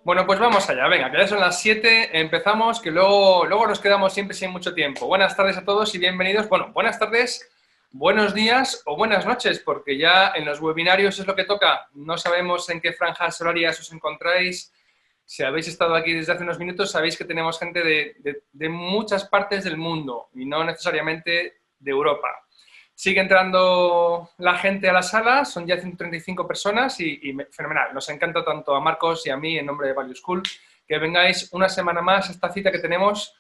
Bueno, pues vamos allá, venga, que ya son las 7, empezamos, que luego nos quedamos siempre sin mucho tiempo. Buenas tardes a todos y bienvenidos. Bueno, buenas tardes, buenos días o buenas noches, porque ya en los webinarios es lo que toca. No sabemos en qué franjas horarias os encontráis. Si habéis estado aquí desde hace unos minutos, sabéis que tenemos gente de muchas partes del mundo y no necesariamente de Europa. Sigue entrando la gente a la sala, son ya 135 personas y fenomenal. Nos encanta tanto a Marcos y a mí, en nombre de Value School, que vengáis una semana más a esta cita que tenemos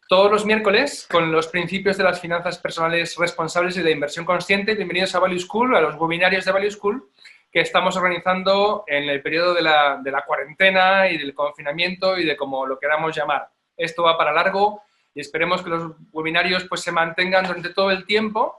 todos los miércoles con los principios de las finanzas personales responsables y de inversión consciente. Bienvenidos a Value School, a los webinarios de Value School, que estamos organizando en el periodo de la cuarentena y del confinamiento y de como lo queramos llamar. Esto va para largo y esperemos que los webinarios pues, se mantengan durante todo el tiempo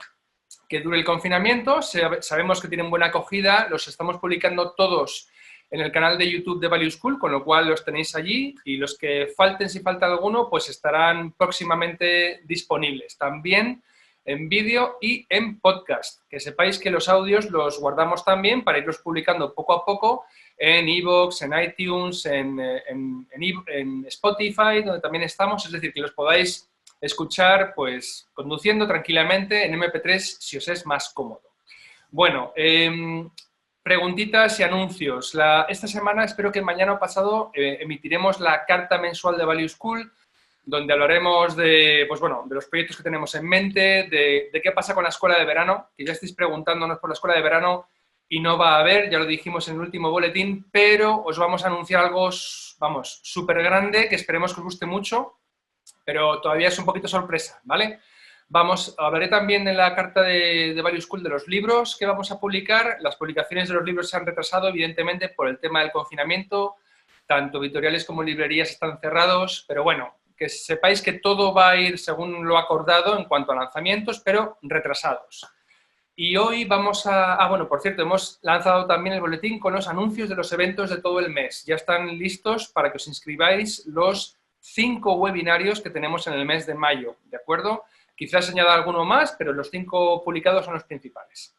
que dure el confinamiento. Sabemos que tienen buena acogida, los estamos publicando todos en el canal de YouTube de Value School, con lo cual los tenéis allí y los que falten, si falta alguno, pues estarán próximamente disponibles. También en vídeo y en podcast. Que sepáis que los audios los guardamos también para irlos publicando poco a poco en iVoox, en iTunes, en Spotify, donde también estamos, es decir, que los podáis escuchar pues conduciendo tranquilamente en MP3 si os es más cómodo. Bueno, preguntitas y anuncios. Esta semana, espero que mañana o pasado, emitiremos la carta mensual de Value School, donde hablaremos de, pues bueno, de los proyectos que tenemos en mente, de qué pasa con la escuela de verano, que ya estáis preguntándonos por la escuela de verano y no va a haber, ya lo dijimos en el último boletín, pero os vamos a anunciar algo, vamos, súper grande, que esperemos que os guste mucho, pero todavía es un poquito sorpresa, ¿vale? Hablaré también en la carta de Value School de los libros que vamos a publicar. Las publicaciones de los libros se han retrasado, evidentemente, por el tema del confinamiento. Tanto editoriales como librerías están cerrados, pero bueno, que sepáis que todo va a ir según lo acordado en cuanto a lanzamientos, pero retrasados. Y hoy vamos bueno, por cierto, hemos lanzado también el boletín con los anuncios de los eventos de todo el mes. Ya están listos para que os inscribáis los 5 webinarios que tenemos en el mes de mayo, ¿de acuerdo? Quizás añada alguno más, pero los 5 publicados son los principales.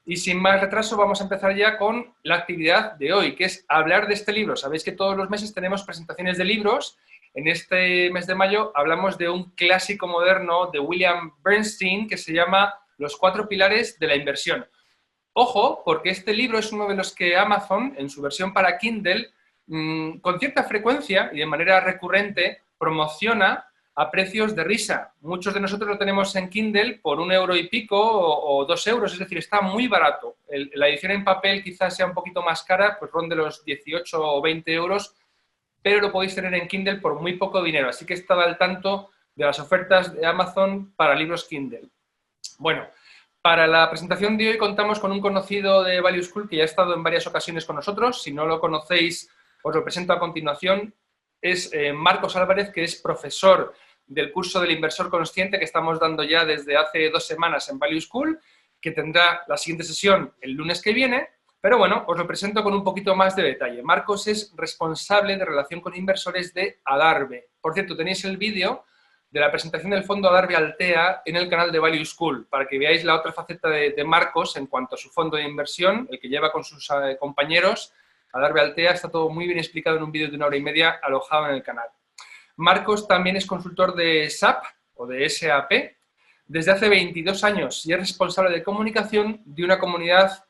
Y sin más retraso vamos a empezar ya con la actividad de hoy, que es hablar de este libro. Sabéis que todos los meses tenemos presentaciones de libros. En este mes de mayo hablamos de un clásico moderno de William Bernstein que se llama Los 4 pilares de la inversión. Ojo, porque este libro es uno de los que Amazon, en su versión para Kindle, con cierta frecuencia y de manera recurrente, promociona a precios de risa. Muchos de nosotros lo tenemos en Kindle por €1 y pico o 2 euros, es decir, está muy barato. La edición en papel quizás sea un poquito más cara, pues ronde los 18 o 20 euros, pero lo podéis tener en Kindle por muy poco dinero. Así que estad al tanto de las ofertas de Amazon para libros Kindle. Bueno, para la presentación de hoy contamos con un conocido de Value School que ya ha estado en varias ocasiones con nosotros. Si no lo conocéis, os lo presento a continuación. Es Marcos Álvarez, que es profesor del curso del inversor consciente que estamos dando ya desde hace 2 semanas en Value School, que tendrá la siguiente sesión el lunes que viene. Pero bueno, os lo presento con un poquito más de detalle. Marcos es responsable de relación con inversores de Adarve. Por cierto, tenéis el vídeo de la presentación del fondo Adarve Altea en el canal de Value School, para que veáis la otra faceta de Marcos en cuanto a su fondo de inversión, el que lleva con sus compañeros. Adarve Altea está todo muy bien explicado en un vídeo de 1 hora y media alojado en el canal. Marcos también es consultor de SAP o de SAP desde hace 22 años y es responsable de comunicación de una comunidad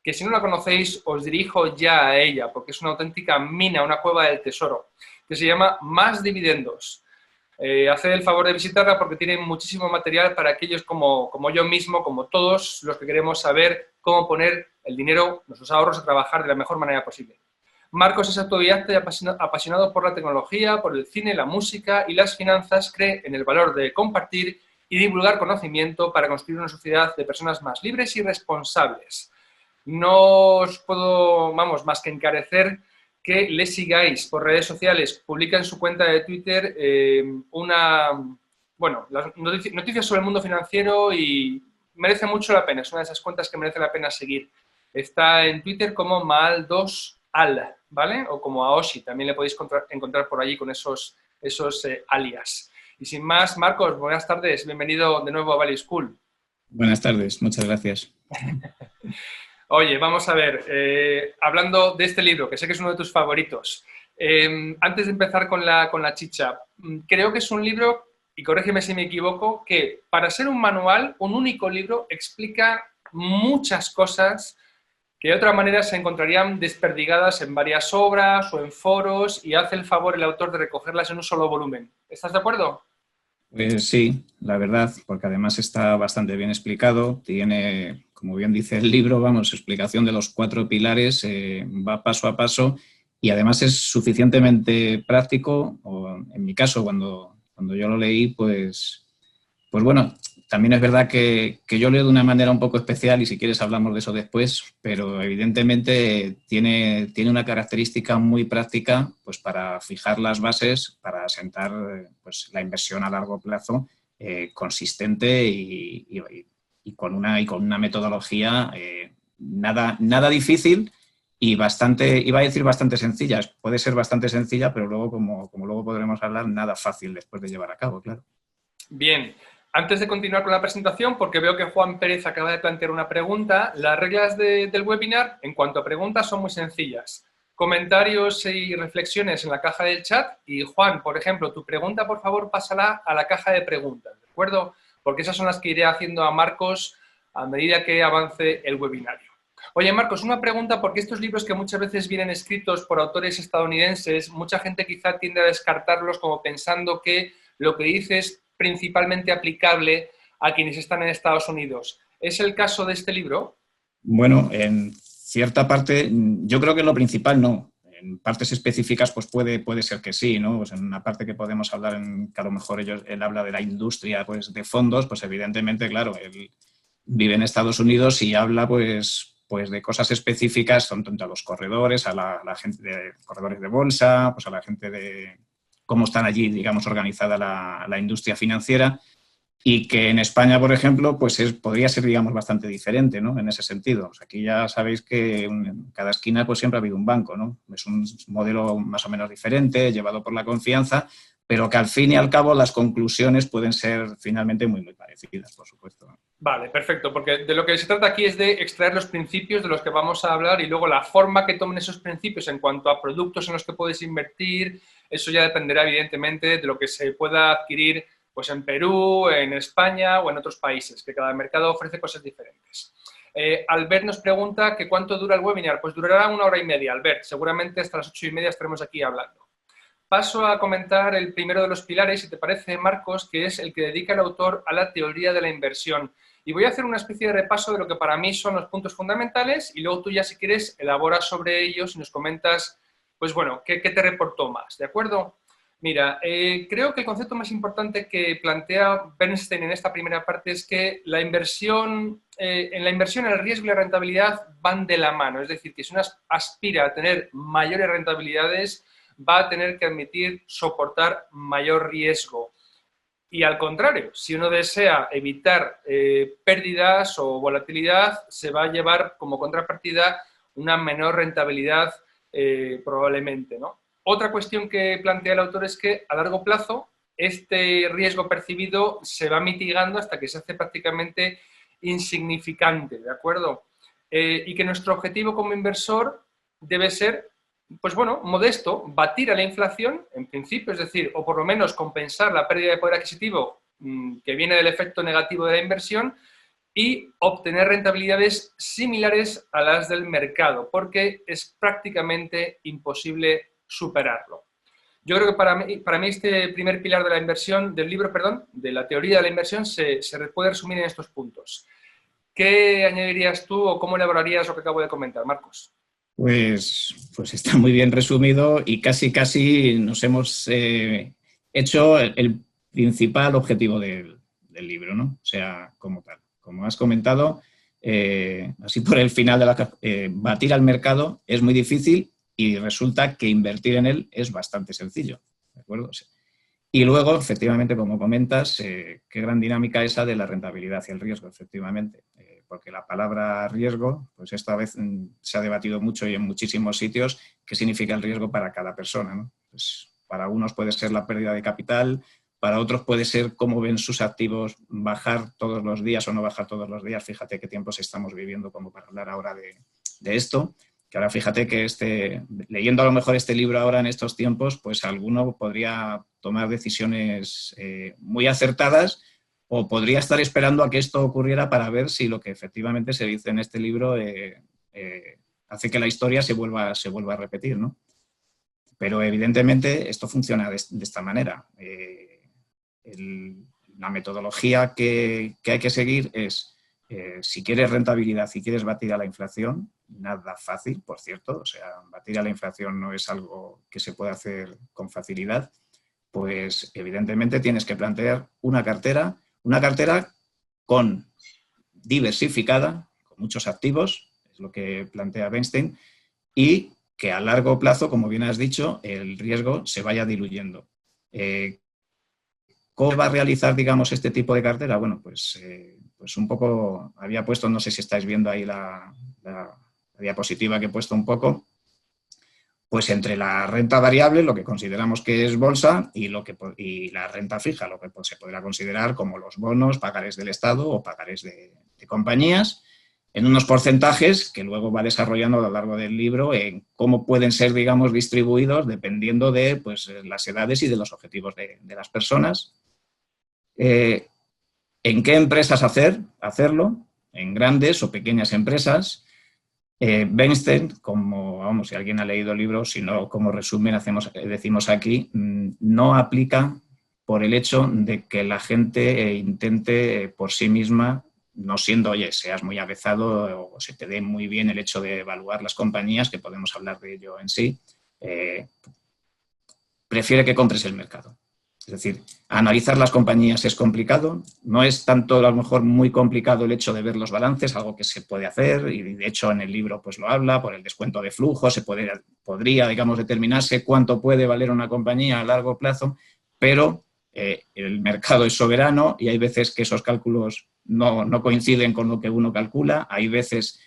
que, si no la conocéis, os dirijo ya a ella, porque es una auténtica mina, una cueva del tesoro, que se llama Más Dividendos. Haced el favor de visitarla porque tiene muchísimo material para aquellos como yo mismo, como todos los que queremos saber cómo poner el dinero, nuestros ahorros, a trabajar de la mejor manera posible. Marcos es autodidacta y apasionado por la tecnología, por el cine, la música y las finanzas. Cree en el valor de compartir y divulgar conocimiento para construir una sociedad de personas más libres y responsables. No os puedo, más que encarecer que le sigáis por redes sociales. Publica en su cuenta de Twitter las noticias sobre el mundo financiero y merece mucho la pena. Es una de esas cuentas que merece la pena seguir. Está en Twitter como Maal2Al, ¿vale? O como Aoshi, también le podéis encontrar por allí con esos alias. Y sin más, Marcos, buenas tardes. Bienvenido de nuevo a Value School. Buenas tardes, muchas gracias. Oye, vamos a ver, hablando de este libro, que sé que es uno de tus favoritos, Antes de empezar con la chicha, creo que es un libro, y corrígeme si me equivoco, que para ser un manual, un único libro explica muchas cosas que de otra manera se encontrarían desperdigadas en varias obras o en foros y hace el favor el autor de recogerlas en un solo volumen. ¿Estás de acuerdo? Pues sí, la verdad, porque además está bastante bien explicado, tiene, como bien dice el libro, vamos, explicación de los 4 pilares, va paso a paso y además es suficientemente práctico, o en mi caso, cuando yo lo leí, pues bueno, también es verdad que yo leo de una manera un poco especial y si quieres hablamos de eso después, pero evidentemente tiene una característica muy práctica pues para fijar las bases, para asentar pues, la inversión a largo plazo consistente y con una metodología nada difícil y bastante, iba a decir bastante sencilla. Puede ser bastante sencilla, pero luego, como luego podremos hablar, nada fácil después de llevar a cabo, claro. Bien, antes de continuar con la presentación, porque veo que Juan Pérez acaba de plantear una pregunta, las reglas del webinar en cuanto a preguntas son muy sencillas. Comentarios y reflexiones en la caja del chat y Juan, por ejemplo, tu pregunta, por favor, pásala a la caja de preguntas, ¿de acuerdo? Porque esas son las que iré haciendo a Marcos a medida que avance el webinario. Oye, Marcos, una pregunta, porque estos libros que muchas veces vienen escritos por autores estadounidenses, mucha gente quizá tiende a descartarlos como pensando que lo que dice es principalmente aplicable a quienes están en Estados Unidos. ¿Es el caso de este libro? Bueno, en cierta parte, yo creo que lo principal no. En partes específicas, pues puede ser que sí, ¿no? Pues en una parte que podemos hablar, que a lo mejor él habla de la industria pues, de fondos, pues evidentemente, claro, él vive en Estados Unidos y habla pues de cosas específicas, tanto a los corredores, a la gente de corredores de bolsa, pues a la gente de cómo están allí, digamos, organizada la industria financiera. Y que en España, por ejemplo, pues podría ser, digamos, bastante diferente, ¿no? En ese sentido. O sea, aquí ya sabéis que en cada esquina pues siempre ha habido un banco, ¿no? Es un modelo más o menos diferente, llevado por la confianza, pero que al fin y al cabo las conclusiones pueden ser finalmente muy parecidas, por supuesto. Vale, perfecto, porque de lo que se trata aquí es de extraer los principios de los que vamos a hablar y luego la forma que tomen esos principios en cuanto a productos en los que puedes invertir, eso ya dependerá evidentemente de lo que se pueda adquirir pues en Perú, en España o en otros países, que cada mercado ofrece cosas diferentes. Albert nos pregunta que cuánto dura el webinar. Pues durará 1 hora y media, Albert. Seguramente hasta las 8:30 estaremos aquí hablando. Paso a comentar el primero de los pilares, si te parece, Marcos, que es el que dedica el autor a la teoría de la inversión. Y voy a hacer una especie de repaso de lo que para mí son los puntos fundamentales y luego tú ya, si quieres, elaboras sobre ellos y nos comentas, pues bueno, qué te reportó más, ¿de acuerdo? Mira, creo que el concepto más importante que plantea Bernstein en esta primera parte es que la inversión, en la inversión el riesgo y la rentabilidad van de la mano. Es decir, que si uno aspira a tener mayores rentabilidades, va a tener que admitir soportar mayor riesgo. Y al contrario, si uno desea evitar pérdidas o volatilidad, se va a llevar como contrapartida una menor rentabilidad probablemente, ¿no? Otra cuestión que plantea el autor es que a largo plazo este riesgo percibido se va mitigando hasta que se hace prácticamente insignificante, ¿de acuerdo? Y que nuestro objetivo como inversor debe ser, pues bueno, modesto, batir a la inflación, en principio, es decir, o por lo menos compensar la pérdida de poder adquisitivo que viene del efecto negativo de la inversión y obtener rentabilidades similares a las del mercado, porque es prácticamente imposible superarlo. Yo creo que para mí este primer pilar de la inversión, del libro, perdón, de la teoría de la inversión, se puede resumir en estos puntos. ¿Qué añadirías tú o cómo elaborarías lo que acabo de comentar, Marcos? Pues está muy bien resumido y casi nos hemos hecho el principal objetivo del libro, ¿no? O sea, como tal. Como has comentado, así por el final batir al mercado es muy difícil y resulta que invertir en él es bastante sencillo, ¿de acuerdo? Y luego, efectivamente, como comentas, qué gran dinámica esa de la rentabilidad y el riesgo, efectivamente. Porque la palabra riesgo, pues esta vez se ha debatido mucho y en muchísimos sitios qué significa el riesgo para cada persona, ¿no? Pues para unos puede ser la pérdida de capital, para otros puede ser cómo ven sus activos bajar todos los días o no bajar todos los días. Fíjate qué tiempos estamos viviendo como para hablar ahora de esto, Que ahora fíjate que leyendo a lo mejor este libro ahora en estos tiempos, pues alguno podría tomar decisiones muy acertadas o podría estar esperando a que esto ocurriera para ver si lo que efectivamente se dice en este libro hace que la historia se vuelva a repetir, ¿no? Pero evidentemente esto funciona de esta manera. La metodología que hay que seguir es, si quieres rentabilidad, si quieres batir a la inflación, nada fácil, por cierto, o sea, batir a la inflación no es algo que se pueda hacer con facilidad, pues evidentemente tienes que plantear una cartera con diversificada, con muchos activos, es lo que plantea Bernstein, y que a largo plazo, como bien has dicho, el riesgo se vaya diluyendo. ¿Cómo va a realizar, digamos, este tipo de cartera? Bueno, pues un poco, había puesto, no sé si estáis viendo ahí la diapositiva que he puesto un poco, pues entre la renta variable, lo que consideramos que es bolsa, y la renta fija, lo que pues, se podrá considerar como los bonos, pagares del Estado o pagares de compañías, en unos porcentajes que luego va desarrollando a lo largo del libro en cómo pueden ser, digamos, distribuidos dependiendo de pues, las edades y de los objetivos de las personas. ¿En qué empresas hacerlo? En grandes o pequeñas empresas. Bernstein, como vamos, si alguien ha leído el libro, si no, como resumen decimos aquí, no aplica por el hecho de que la gente intente por sí misma, no siendo, oye, seas muy avezado o se te dé muy bien el hecho de evaluar las compañías, que podemos hablar de ello en sí, prefiere que compres el mercado. Es decir, analizar las compañías es complicado, no es tanto a lo mejor muy complicado el hecho de ver los balances, algo que se puede hacer y de hecho en el libro pues lo habla, por el descuento de flujo podría, digamos, determinarse cuánto puede valer una compañía a largo plazo, pero el mercado es soberano y hay veces que esos cálculos no coinciden con lo que uno calcula, hay veces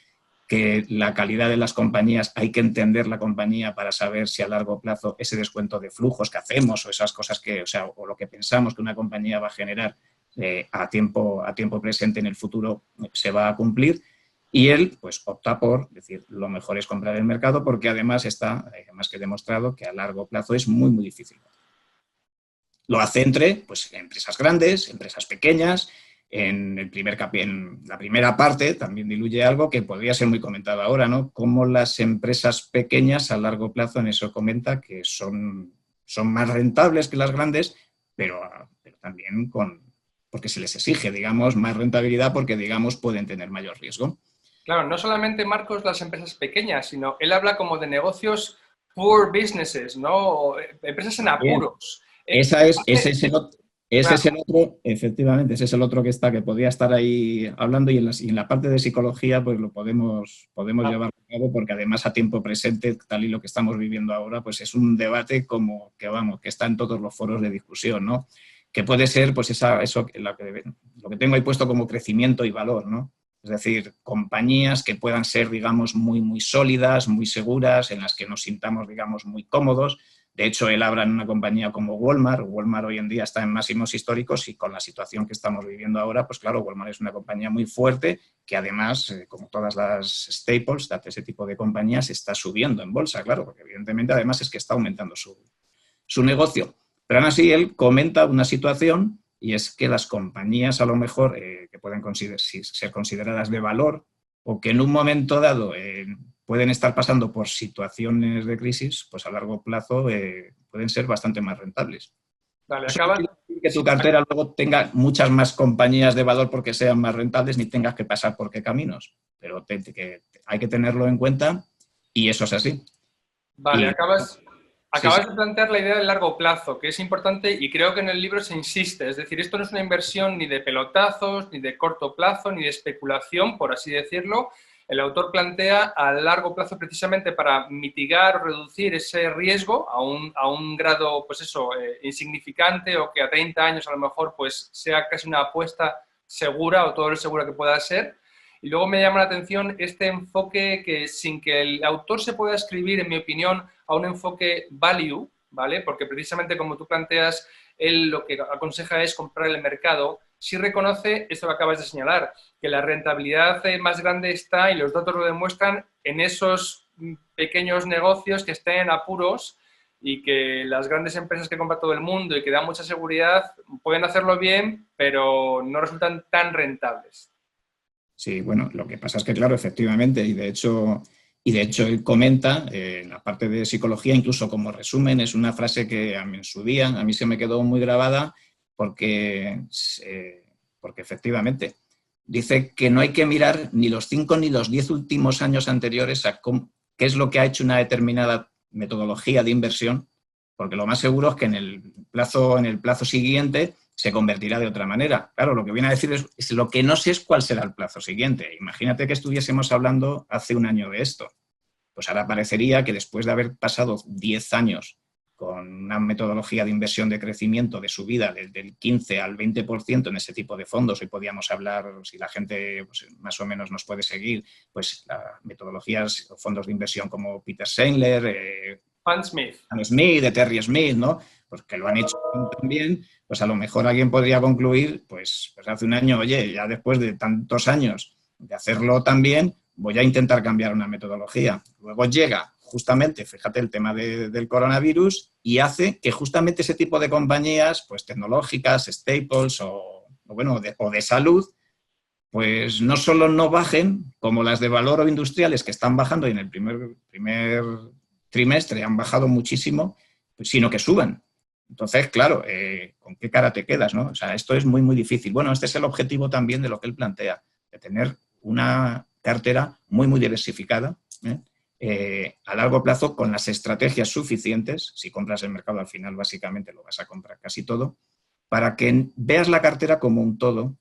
que la calidad de las compañías, hay que entender la compañía para saber si a largo plazo ese descuento de flujos que hacemos o esas cosas que, o lo que pensamos que una compañía va a generar a tiempo presente en el futuro se va a cumplir. Y él, pues, opta por decir, lo mejor es comprar el mercado porque además está, más que demostrado, que a largo plazo es muy, muy difícil. Lo hace entre pues, empresas grandes, empresas pequeñas. En la primera parte también diluye algo que podría ser muy comentado ahora, ¿no? Cómo las empresas pequeñas a largo plazo, en eso comenta, que son más rentables que las grandes, pero también porque se les exige, digamos, más rentabilidad porque, digamos, pueden tener mayor riesgo. Claro, no solamente, Marcos, las empresas pequeñas, sino él habla como de negocios poor businesses, ¿no? Empresas en apuros. Ese es el otro, efectivamente, ese es el otro que podría estar ahí hablando y en la parte de psicología pues lo podemos llevar a cabo porque además a tiempo presente, tal y lo que estamos viviendo ahora, pues es un debate como que está en todos los foros de discusión, ¿no? Que puede ser pues lo que tengo ahí puesto como crecimiento y valor, ¿no? Es decir, compañías que puedan ser, digamos, muy, muy sólidas, muy seguras, en las que nos sintamos, digamos, muy cómodos. De hecho, él habla en una compañía como Walmart. Walmart hoy en día está en máximos históricos y con la situación que estamos viviendo ahora, pues claro, Walmart es una compañía muy fuerte que además, como todas las staples, ese tipo de compañías, está subiendo en bolsa, claro, porque evidentemente además es que está aumentando su negocio. Pero aún así, él comenta una situación y es que las compañías a lo mejor que pueden ser consideradas de valor o que en un momento dado pueden estar pasando por situaciones de crisis, pues a largo plazo pueden ser bastante más rentables. Vale, Eso no quiere decir que tu cartera luego tenga muchas más compañías de valor porque sean más rentables ni tengas que pasar por qué caminos, pero hay que tenerlo en cuenta y eso es así. Vale, acabas de plantear la idea del largo plazo, que es importante y creo que en el libro se insiste. Es decir, esto no es una inversión ni de pelotazos, ni de corto plazo, ni de especulación, por así decirlo. El autor plantea a largo plazo precisamente para mitigar o reducir ese riesgo a un grado, pues eso, insignificante o que a 30 años a lo mejor pues sea casi una apuesta segura o todo lo segura que pueda ser. Y luego me llama la atención este enfoque que sin que el autor se pueda escribir, en mi opinión, a un enfoque value, ¿vale? Porque precisamente como tú planteas, él lo que aconseja es comprar el mercado. Sí reconoce, esto que acabas de señalar, que la rentabilidad más grande está, y los datos lo demuestran, en esos pequeños negocios que estén en apuros y que las grandes empresas que compra todo el mundo y que dan mucha seguridad pueden hacerlo bien, pero no resultan tan rentables. Sí, bueno, lo que pasa es que, claro, efectivamente, y de hecho él comenta en la parte de psicología, incluso como resumen, es una frase que en su día a mí se me quedó muy grabada porque, porque efectivamente dice que no hay que mirar ni los 5 ni los 10 últimos años anteriores a qué es lo que ha hecho una determinada metodología de inversión, porque lo más seguro es que en el plazo siguiente se convertirá de otra manera. Claro, lo que viene a decir es lo que no sé es cuál será el plazo siguiente. Imagínate que estuviésemos hablando hace un año de esto. Pues ahora parecería que después de haber pasado 10 años con una metodología de inversión de crecimiento de subida desde el 15 al 20% en ese tipo de fondos, hoy podíamos hablar, si la gente pues, más o menos nos puede seguir, pues las metodologías o fondos de inversión como Peter Sandler, Juan Smith. Adam Smith, de Terry Smith, ¿no? Pues que lo han hecho también, pues a lo mejor alguien podría concluir, pues hace un año, oye, ya después de tantos años de hacerlo tan bien, voy a intentar cambiar una metodología. Luego llega justamente, fíjate, el tema del coronavirus y hace que justamente ese tipo de compañías, pues tecnológicas, staples o de salud, pues no solo no bajen, como las de valor o industriales que están bajando y en el primer trimestre han bajado muchísimo, sino que suban. Entonces, claro, ¿con qué cara te quedas, no? O sea, esto es muy, muy difícil. Bueno, este es el objetivo también de lo que él plantea, de tener una cartera muy, muy diversificada, a largo plazo con las estrategias suficientes. Si compras el mercado, al final básicamente lo vas a comprar casi todo, para que veas la cartera como un todo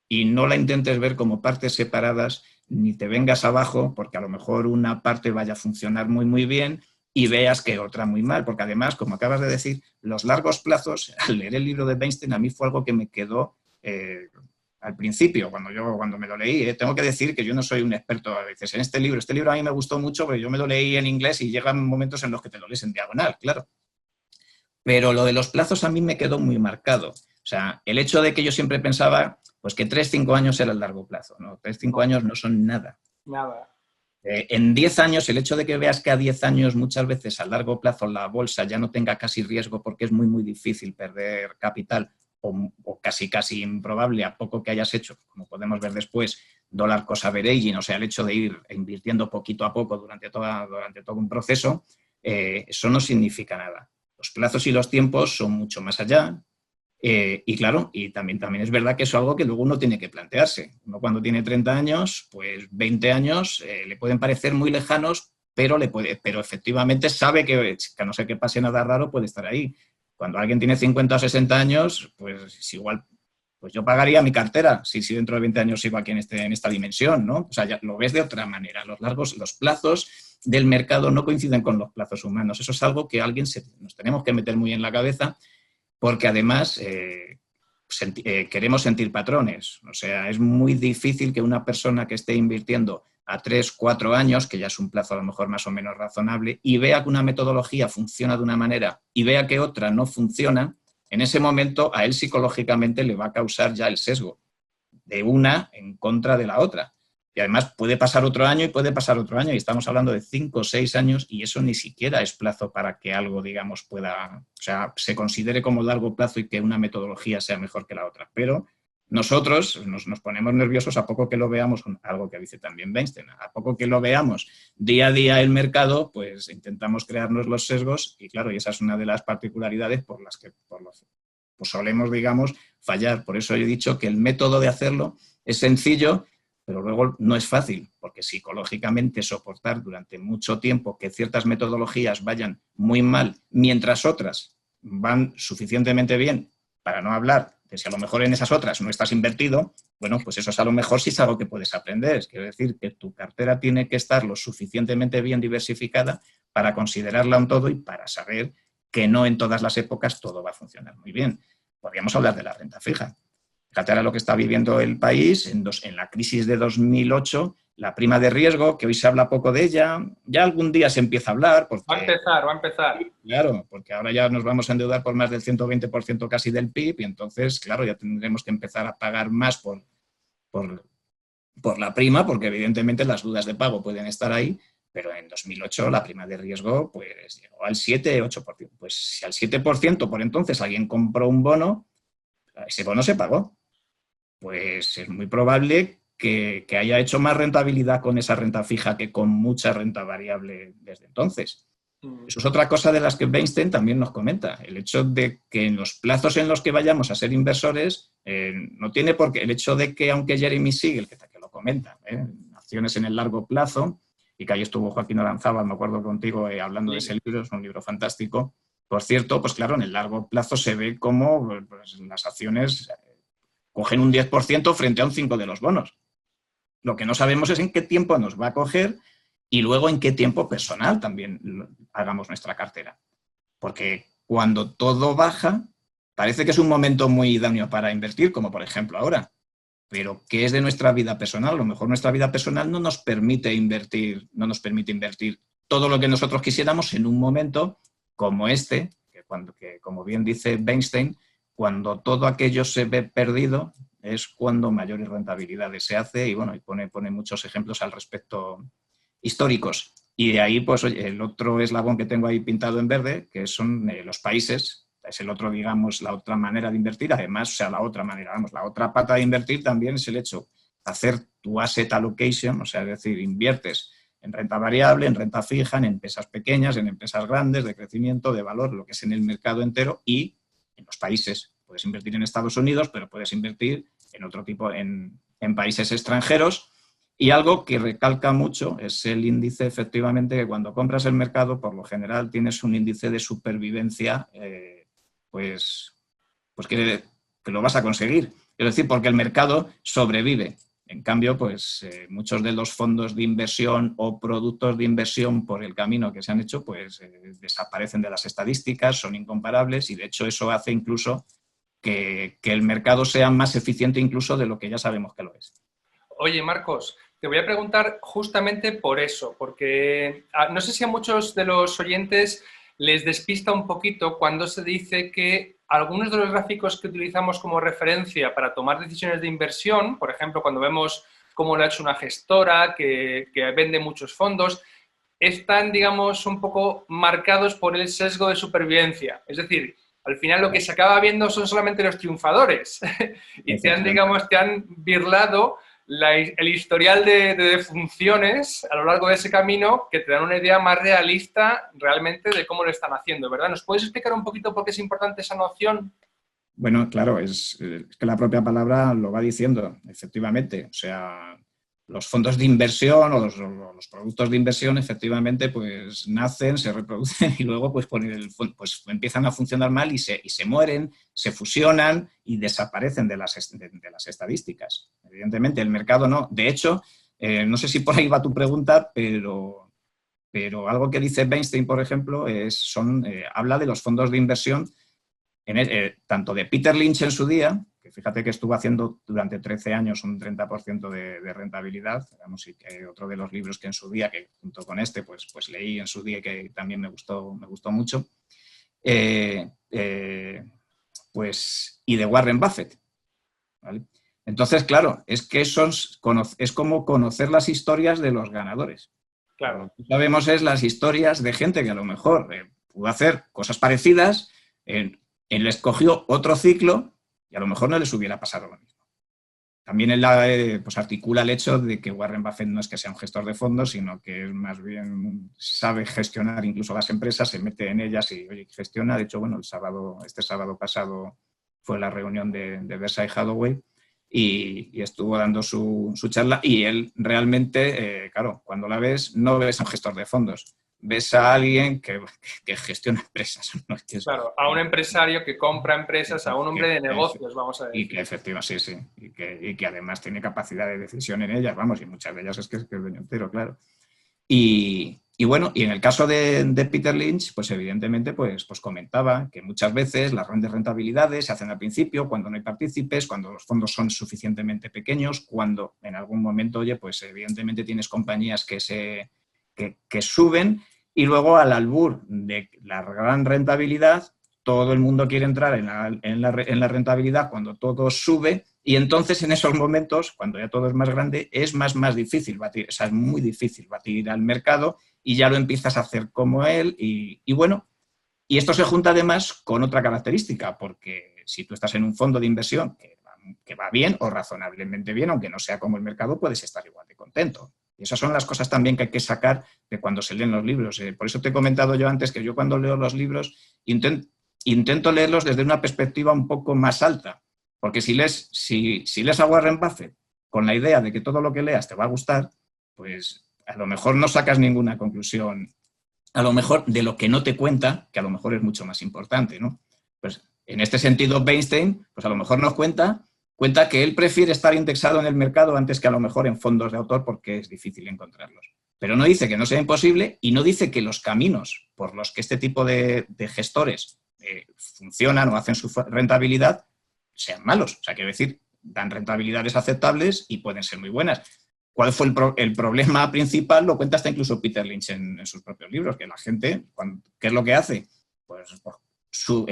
y no la intentes ver como partes separadas, ni te vengas abajo, porque a lo mejor una parte vaya a funcionar muy, muy bien y veas que otra muy mal, porque además, como acabas de decir, los largos plazos, al leer el libro de Weinstein, a mí fue algo que me quedó al principio, cuando me lo leí. Tengo que decir que yo no soy un experto a veces en este libro a mí me gustó mucho, pero yo me lo leí en inglés y llegan momentos en los que te lo lees en diagonal, claro. Pero lo de los plazos a mí me quedó muy marcado. O sea, el hecho de que yo siempre pensaba pues que 3-5 años era el largo plazo, ¿no? 3-5 años no son nada. Nada. En 10 años, el hecho de que veas que a 10 años muchas veces a largo plazo la bolsa ya no tenga casi riesgo porque es muy, muy difícil perder capital o casi, casi improbable a poco que hayas hecho, como podemos ver después, dólar cost averaging, o sea, el hecho de ir invirtiendo poquito a poco durante todo un proceso, eso no significa nada. Los plazos y los tiempos son mucho más allá. Y claro, y también es verdad que eso es algo que luego uno tiene que plantearse. Uno cuando tiene 30 años, pues 20 años le pueden parecer muy lejanos, pero efectivamente sabe que a no ser que pase nada raro, puede estar ahí. Cuando alguien tiene 50 o 60 años, pues es igual, pues yo pagaría mi cartera si dentro de 20 años sigo aquí en esta dimensión, ¿no? O sea, ya lo ves de otra manera. Los plazos del mercado no coinciden con los plazos humanos. Eso es algo que nos tenemos que meter muy en la cabeza, porque además queremos sentir patrones. O sea, es muy difícil que una persona que esté invirtiendo a 3-4 años, que ya es un plazo a lo mejor más o menos razonable, y vea que una metodología funciona de una manera y vea que otra no funciona, en ese momento a él psicológicamente le va a causar ya el sesgo de una en contra de la otra. Y además puede pasar otro año y puede pasar otro año y estamos hablando de 5 o 6 años y eso ni siquiera es plazo para que algo, digamos, se considere como largo plazo y que una metodología sea mejor que la otra. Pero nosotros nos ponemos nerviosos a poco que lo veamos, algo que dice también Weinstein, a poco que lo veamos día a día el mercado, pues intentamos crearnos los sesgos y claro, y esa es una de las particularidades por las que pues solemos, digamos, fallar. Por eso yo he dicho que el método de hacerlo es sencillo, pero luego no es fácil, porque psicológicamente soportar durante mucho tiempo que ciertas metodologías vayan muy mal, mientras otras van suficientemente bien, para no hablar de si a lo mejor en esas otras no estás invertido, bueno, pues eso es a lo mejor sí es algo que puedes aprender. Quiero decir que tu cartera tiene que estar lo suficientemente bien diversificada para considerarla un todo y para saber que no en todas las épocas todo va a funcionar muy bien. Podríamos hablar de la renta fija. Fíjate ahora lo que está viviendo el país en la crisis de 2008, la prima de riesgo, que hoy se habla poco de ella, ya algún día se empieza a hablar. Porque, Va a empezar. Claro, porque ahora ya nos vamos a endeudar por más del 120% casi del PIB y entonces, claro, ya tendremos que empezar a pagar más por la prima, porque evidentemente las dudas de pago pueden estar ahí, pero en 2008 la prima de riesgo pues llegó al 7-8%. Pues si al 7% por entonces alguien compró un bono, ese bono se pagó. Pues es muy probable que haya hecho más rentabilidad con esa renta fija que con mucha renta variable desde entonces. Eso es otra cosa de las que Weinstein también nos comenta, el hecho de que en los plazos en los que vayamos a ser inversores, no tiene por qué, el hecho de que aunque Jeremy Siegel, que lo comenta, acciones en el largo plazo, y que ahí estuvo Joaquín Oranzábal, me acuerdo contigo, hablando de ese libro, es un libro fantástico. Por cierto, pues claro, en el largo plazo se ve cómo pues, las acciones cogen un 10% frente a un 5% de los bonos. Lo que no sabemos es en qué tiempo nos va a coger y luego en qué tiempo personal también hagamos nuestra cartera. Porque cuando todo baja, parece que es un momento muy idóneo para invertir, como por ejemplo ahora. Pero ¿qué es de nuestra vida personal? A lo mejor nuestra vida personal no nos permite invertir todo lo que nosotros quisiéramos en un momento como este, que como bien dice Weinstein, cuando todo aquello se ve perdido es cuando mayores rentabilidades se hace y bueno, y pone muchos ejemplos al respecto históricos. Y de ahí, pues, oye, el otro eslabón que tengo ahí pintado en verde, que son los países, es el otro, digamos, la otra manera de invertir. Además, o sea, la otra manera, vamos, la otra pata de invertir también es el hecho de hacer tu asset allocation, o sea, es decir, inviertes en renta variable, en renta fija, en empresas pequeñas, en empresas grandes, de crecimiento, de valor, lo que es en el mercado entero y en los países. Puedes invertir en Estados Unidos, pero puedes invertir en otro tipo, en países extranjeros. Y algo que recalca mucho es el índice, efectivamente, que cuando compras el mercado, por lo general tienes un índice de supervivencia, pues que lo vas a conseguir. Es decir, porque el mercado sobrevive. En cambio, pues muchos de los fondos de inversión o productos de inversión por el camino que se han hecho, pues desaparecen de las estadísticas, son incomparables y de hecho eso hace incluso que el mercado sea más eficiente incluso de lo que ya sabemos que lo es. Oye, Marcos, te voy a preguntar justamente por eso, porque no sé si a muchos de los oyentes les despista un poquito cuando se dice que algunos de los gráficos que utilizamos como referencia para tomar decisiones de inversión, por ejemplo, cuando vemos cómo lo ha hecho una gestora que vende muchos fondos, están, digamos, un poco marcados por el sesgo de supervivencia. Es decir, al final lo que se acaba viendo son solamente los triunfadores y te han birlado el historial de defunciones a lo largo de ese camino que te dan una idea más realista realmente de cómo lo están haciendo, ¿verdad? ¿Nos puedes explicar un poquito por qué es importante esa noción? Bueno, claro, es que la propia palabra lo va diciendo, efectivamente. O sea, los fondos de inversión o los productos de inversión efectivamente pues nacen, se reproducen y luego pues empiezan a funcionar mal y se mueren, se fusionan y desaparecen de las estadísticas. Evidentemente el mercado no. De hecho, no sé si por ahí va tu pregunta, pero algo que dice Weinstein, por ejemplo, habla de los fondos de inversión tanto de Peter Lynch en su día, que fíjate que estuvo haciendo durante 13 años un 30% de rentabilidad, digamos, y que otro de los libros que en su día, que junto con este, pues leí en su día y que también me gustó mucho, pues, y de Warren Buffett, ¿vale? Entonces, claro, es que es como conocer las historias de los ganadores. Claro. Lo que sabemos es las historias de gente que a lo mejor pudo hacer cosas parecidas, él escogió otro ciclo y a lo mejor no les hubiera pasado lo mismo. También él pues articula el hecho de que Warren Buffett no es que sea un gestor de fondos, sino que más bien sabe gestionar incluso las empresas, se mete en ellas y oye, gestiona. De hecho, bueno, este sábado pasado fue la reunión de Berkshire Hathaway y estuvo dando su charla y él realmente, claro, cuando la ves, no ves a un gestor de fondos. Ves a alguien que gestiona empresas. ¿No? Claro, a un empresario que compra empresas, a un hombre de negocios, vamos a decir. Y que efectivamente, sí. Y que además tiene capacidad de decisión en ellas, vamos, y muchas de ellas es que es dueño entero, claro. Y bueno, y en el caso de Peter Lynch, pues evidentemente pues comentaba que muchas veces las grandes rentabilidades se hacen al principio, cuando no hay partícipes, cuando los fondos son suficientemente pequeños, cuando en algún momento, oye, pues evidentemente tienes compañías que suben y luego al albur de la gran rentabilidad, todo el mundo quiere entrar en la rentabilidad cuando todo sube Y entonces en esos momentos, cuando ya todo es más grande, es más difícil batir, o sea, es muy difícil batir al mercado y ya lo empiezas a hacer como él y bueno, y esto se junta además con otra característica, porque si tú estás en un fondo de inversión que va bien o razonablemente bien, aunque no sea como el mercado, puedes estar igual de contento. Y esas son las cosas también que hay que sacar de cuando se leen los libros. Por eso te he comentado yo antes que yo cuando leo los libros intento leerlos desde una perspectiva un poco más alta. Porque si lees a Warren Buffett con la idea de que todo lo que leas te va a gustar, pues a lo mejor no sacas ninguna conclusión, a lo mejor de lo que no te cuenta, que a lo mejor es mucho más importante, ¿no? Pues en este sentido, Weinstein, pues a lo mejor nos cuenta que él prefiere estar indexado en el mercado antes que a lo mejor en fondos de autor porque es difícil encontrarlos. Pero no dice que no sea imposible y no dice que los caminos por los que este tipo de gestores funcionan o hacen su rentabilidad sean malos. O sea, quiero decir, dan rentabilidades aceptables y pueden ser muy buenas. ¿Cuál fue el problema principal? Lo cuenta hasta incluso Peter Lynch en sus propios libros, que la gente, ¿qué es lo que hace? Pues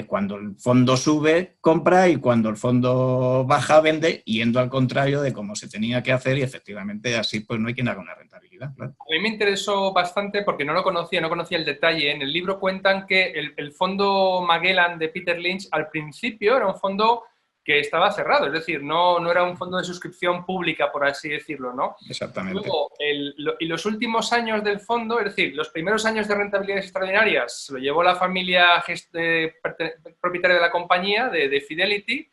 cuando el fondo sube, compra, y cuando el fondo baja, vende, yendo al contrario de cómo se tenía que hacer, y efectivamente así pues no hay quien haga una rentabilidad. Claro. A mí me interesó bastante porque no conocía el detalle. En el libro cuentan que el fondo Magellan de Peter Lynch al principio era un fondo que estaba cerrado, es decir, no era un fondo de suscripción pública, por así decirlo, ¿no? Exactamente. Luego, y los últimos años del fondo, es decir, los primeros años de rentabilidades extraordinarias se lo llevó la familia propietaria de la compañía, de Fidelity.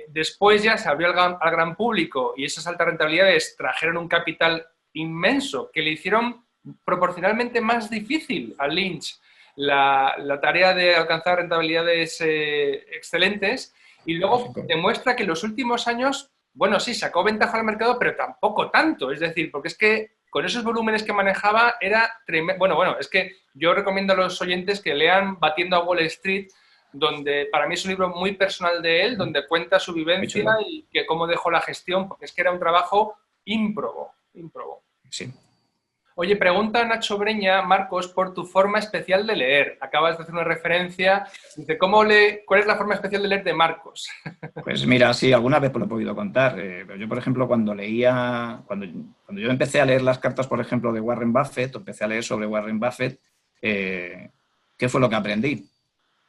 Después ya se abrió al gran público y esas altas rentabilidades trajeron un capital inmenso que le hicieron proporcionalmente más difícil a Lynch la tarea de alcanzar rentabilidades excelentes. Y luego demuestra que en los últimos años, bueno, sí, sacó ventaja al mercado, pero tampoco tanto. Es decir, porque es que con esos volúmenes que manejaba era tremendo. Bueno, es que yo recomiendo a los oyentes que lean Batiendo a Wall Street, donde para mí es un libro muy personal de él, donde cuenta su vivencia y que cómo dejó la gestión, porque es que era un trabajo ímprobo. Sí. Oye, pregunta Nacho Breña, Marcos, por tu forma especial de leer. Acabas de hacer una referencia. Dice, ¿cuál es la forma especial de leer de Marcos? Pues mira, sí, alguna vez lo he podido contar. Pero yo, por ejemplo, cuando yo empecé a leer las cartas, por ejemplo, de Warren Buffett, empecé a leer sobre Warren Buffett, ¿qué fue lo que aprendí?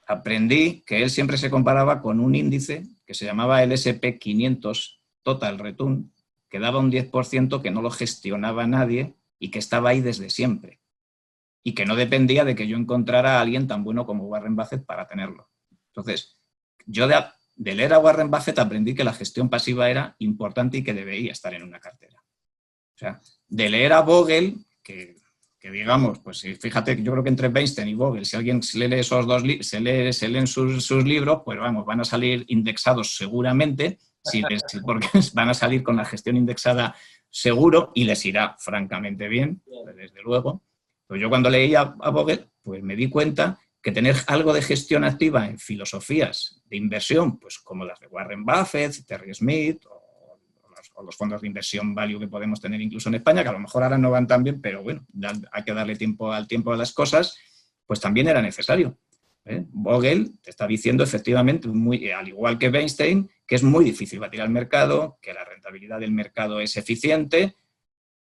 Aprendí que él siempre se comparaba con un índice que se llamaba el S&P 500 Total Return, que daba un 10% que no lo gestionaba nadie y que estaba ahí desde siempre. Y que no dependía de que yo encontrara a alguien tan bueno como Warren Buffett para tenerlo. Entonces, yo de leer a Warren Buffett aprendí que la gestión pasiva era importante y que debía estar en una cartera. O sea, de leer a Bogle, que digamos, pues fíjate, yo creo que entre Weinstein y Bogle, si alguien se lee esos dos se leen sus libros, pues vamos, van a salir indexados seguramente, porque van a salir con la gestión indexada seguro y les irá francamente bien, desde luego. Pues yo cuando leía a Bogle, pues me di cuenta que tener algo de gestión activa en filosofías de inversión, pues como las de Warren Buffett, Terry Smith o los fondos de inversión value que podemos tener incluso en España, que a lo mejor ahora no van tan bien, pero bueno, hay que darle tiempo al tiempo de las cosas, pues también era necesario. Bogle te está diciendo efectivamente, al igual que Weinstein, que es muy difícil batir al mercado, que la rentabilidad del mercado es eficiente,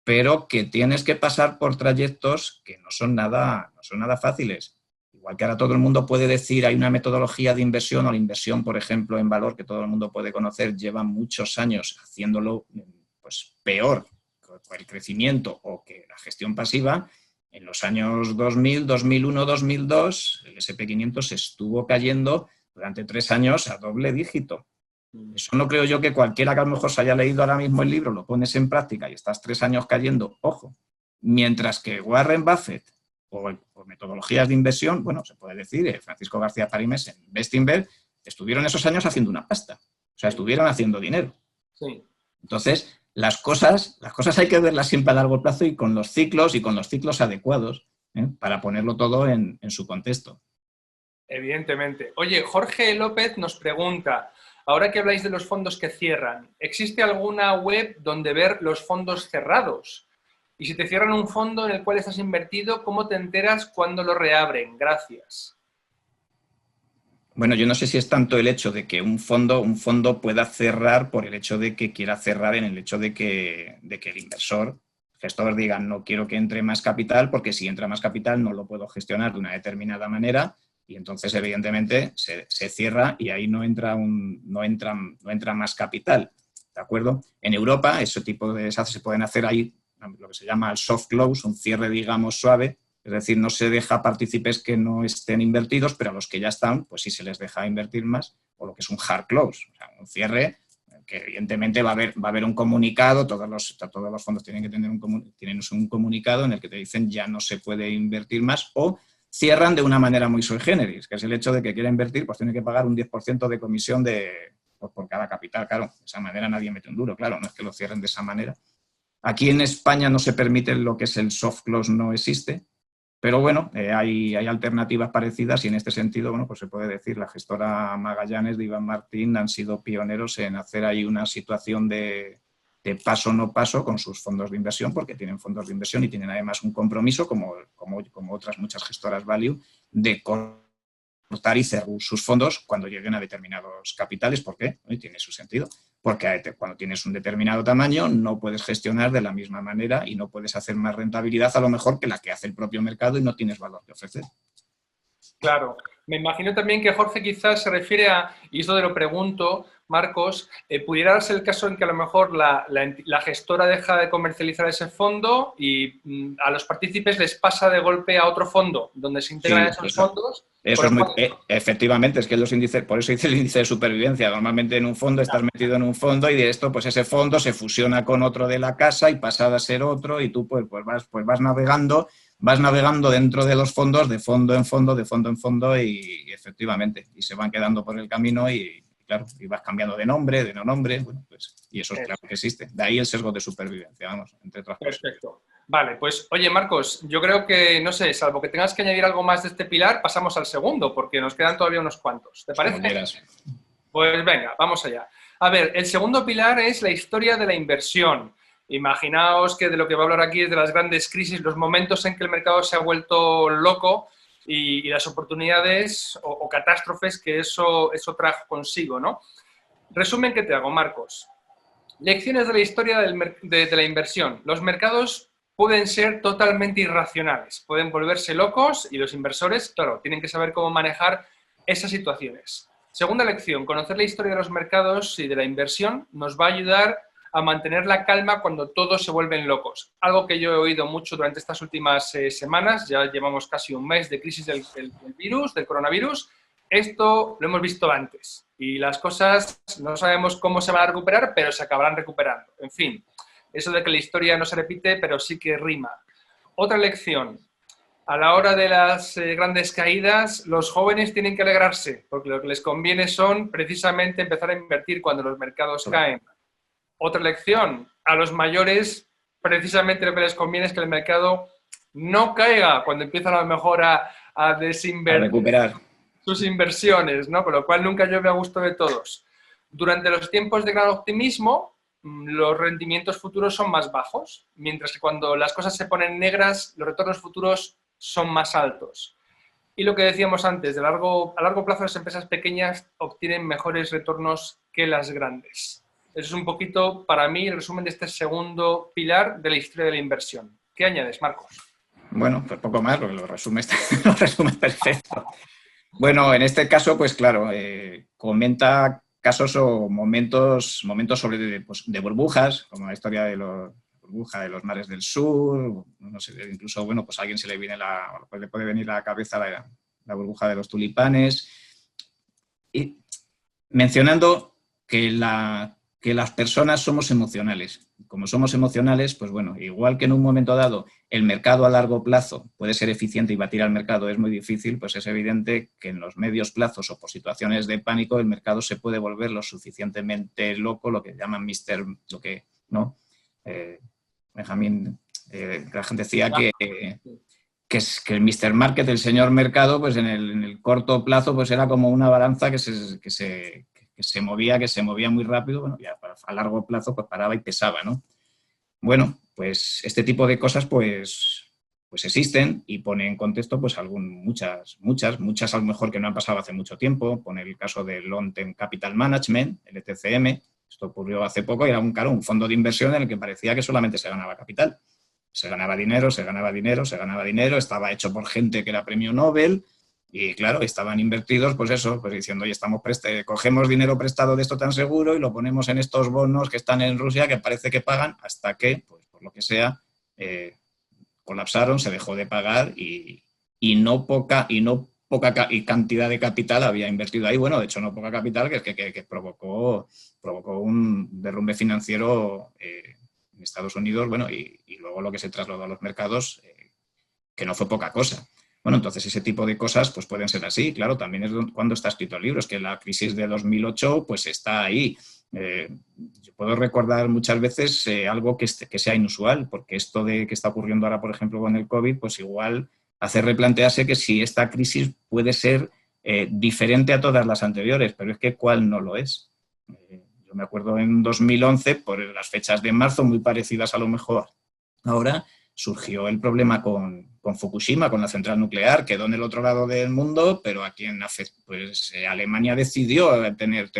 pero que tienes que pasar por trayectos que no son nada fáciles. Igual que ahora todo el mundo puede decir, hay una metodología de inversión, o la inversión, por ejemplo, en valor, que todo el mundo puede conocer, lleva muchos años haciéndolo pues, peor que el crecimiento o que la gestión pasiva. En los años 2000, 2001, 2002, el S&P 500 estuvo cayendo durante 3 años a doble dígito. Eso no creo yo que cualquiera que a lo mejor se haya leído ahora mismo el libro, lo pones en práctica y estás 3 años cayendo, ojo. Mientras que Warren Buffett o metodologías de inversión, bueno, se puede decir, Francisco García Parimés en Bestinver, estuvieron esos años haciendo una pasta. O sea, estuvieron haciendo dinero. Sí. Entonces, las cosas hay que verlas siempre a largo plazo y con los ciclos adecuados, para ponerlo todo en su contexto. Evidentemente. Oye, Jorge López nos pregunta, ahora que habláis de los fondos que cierran, ¿existe alguna web donde ver los fondos cerrados? Y si te cierran un fondo en el cual estás invertido, ¿cómo te enteras cuando lo reabren? Gracias. Bueno, yo no sé si es tanto el hecho de que un fondo pueda cerrar por el hecho de que quiera cerrar en el hecho de que el inversor, el gestor, diga no quiero que entre más capital porque si entra más capital no lo puedo gestionar de una determinada manera y entonces evidentemente se cierra y ahí no entra más capital. ¿De acuerdo? En Europa ese tipo de deshaces se pueden hacer ahí lo que se llama el soft close, un cierre digamos suave. Es decir, no se deja a partícipes que no estén invertidos, pero a los que ya están, pues sí se les deja invertir más, o lo que es un hard close, o sea, un cierre que evidentemente va a haber un comunicado, todos los fondos tienen que tener tienen un comunicado en el que te dicen ya no se puede invertir más, o cierran de una manera muy sui generis, que es el hecho de que quiera invertir, pues tiene que pagar un 10% de comisión por cada capital. Claro, de esa manera nadie mete un duro, claro, no es que lo cierren de esa manera. Aquí en España no se permite lo que es el soft close, no existe. Pero bueno, hay alternativas parecidas y en este sentido, bueno, pues se puede decir, la gestora Magallanes de Iván Martín han sido pioneros en hacer ahí una situación de paso no paso con sus fondos de inversión, porque tienen fondos de inversión y tienen además un compromiso, como otras muchas gestoras value, de cortar y cerrar sus fondos cuando lleguen a determinados capitales. ¿Por qué? Y tiene su sentido. Porque cuando tienes un determinado tamaño no puedes gestionar de la misma manera y no puedes hacer más rentabilidad a lo mejor que la que hace el propio mercado y no tienes valor que ofrecer. Claro. Me imagino también que Jorge quizás se refiere a, y esto te lo pregunto, Marcos, pudiera darse el caso en que a lo mejor la gestora deja de comercializar ese fondo y a los partícipes les pasa de golpe a otro fondo donde se integran Sí, esos fondos. eso es muy... efectivamente, es que los índices, por eso dice el índice de supervivencia. Normalmente en un fondo estás metido en un fondo y de esto, pues ese fondo se fusiona con otro de la casa y pasa a ser otro y tú vas navegando dentro de los fondos, de fondo en fondo, de fondo en fondo y efectivamente, y se van quedando por el camino y claro, y vas cambiando de nombre, de no nombre, bueno, pues, y eso es claro que existe. De ahí el sesgo de supervivencia, vamos, entre otras cosas. Perfecto. Vale, pues oye Marcos, yo creo que, no sé, salvo que tengas que añadir algo más de este pilar, pasamos al segundo, porque nos quedan todavía unos cuantos. ¿Te parece? Como quieras. Pues venga, vamos allá. A ver, el segundo pilar es la historia de la inversión. Imaginaos que de lo que va a hablar aquí es de las grandes crisis, los momentos en que el mercado se ha vuelto loco y las oportunidades o catástrofes que eso trajo consigo, ¿no? Resumen que te hago, Marcos. Lecciones de la historia de la inversión. Los mercados pueden ser totalmente irracionales, pueden volverse locos y los inversores, claro, tienen que saber cómo manejar esas situaciones. Segunda lección, conocer la historia de los mercados y de la inversión nos va a ayudar a mantener la calma cuando todos se vuelven locos. Algo que yo he oído mucho durante estas últimas semanas, ya llevamos casi un mes de crisis del virus, del coronavirus. Esto lo hemos visto antes y las cosas no sabemos cómo se van a recuperar, pero se acabarán recuperando. En fin, eso de que la historia no se repite, pero sí que rima. Otra lección. A la hora de las grandes caídas, los jóvenes tienen que alegrarse, porque lo que les conviene son precisamente empezar a invertir cuando los mercados caen. Otra lección. A los mayores, precisamente lo que les conviene es que el mercado no caiga cuando empiezan a lo mejor a desinvertir. A recuperar Sus inversiones, ¿no? Con lo cual nunca llueve a gusto de todos. Durante los tiempos de gran optimismo, los rendimientos futuros son más bajos, mientras que cuando las cosas se ponen negras, los retornos futuros son más altos. Y lo que decíamos antes, a largo plazo las empresas pequeñas obtienen mejores retornos que las grandes. Eso es un poquito, para mí, el resumen de este segundo pilar de la historia de la inversión. ¿Qué añades, Marcos? Bueno, pues poco más, porque lo resume perfecto. Bueno, en este caso, pues claro, comenta casos o momentos sobre pues, de burbujas, como la historia de la burbuja de los mares del sur, no sé, incluso, bueno, pues a alguien se le viene le puede venir a la cabeza la burbuja de los tulipanes. Y mencionando que las personas somos emocionales. Como somos emocionales, pues bueno, igual que en un momento dado el mercado a largo plazo puede ser eficiente y batir al mercado es muy difícil, pues es evidente que en los medios plazos o por situaciones de pánico el mercado se puede volver lo suficientemente loco, lo que llaman Benjamín Graham decía que el Mr. Market, el señor mercado, pues en el corto plazo pues era como una balanza que se movía muy rápido, bueno, ya a largo plazo pues paraba y pesaba, ¿no? Bueno, pues este tipo de cosas pues pues existen y pone en contexto pues muchas a lo mejor que no han pasado hace mucho tiempo. Pone el caso del Long Term Capital Management, el ETCM. Esto ocurrió hace poco y era un fondo de inversión en el que parecía que solamente se ganaba capital. Se ganaba dinero, se ganaba dinero, se ganaba dinero, estaba hecho por gente que era premio Nobel y claro, estaban invertidos pues eso, pues diciendo, oye, cogemos dinero prestado de esto tan seguro y lo ponemos en estos bonos que están en Rusia que parece que pagan hasta que, pues por lo que sea, colapsaron, se dejó de pagar y no poca cantidad de capital había invertido ahí. Bueno, de hecho, no poca capital que provocó un derrumbe financiero en Estados Unidos, bueno, y luego lo que se trasladó a los mercados, que no fue poca cosa. Bueno, entonces ese tipo de cosas pues pueden ser así. Claro, también es cuando está escrito el libro, es que la crisis de 2008 pues está ahí. Yo puedo recordar muchas veces algo que sea inusual, porque esto de que está ocurriendo ahora, por ejemplo, con el COVID, pues igual hace replantearse que si esta crisis puede ser diferente a todas las anteriores, pero es que ¿cuál no lo es? Yo me acuerdo en 2011, por las fechas de marzo, muy parecidas a lo mejor ahora, surgió el problema con Fukushima, con la central nuclear, quedó en el otro lado del mundo, pero aquí pues, Alemania decidió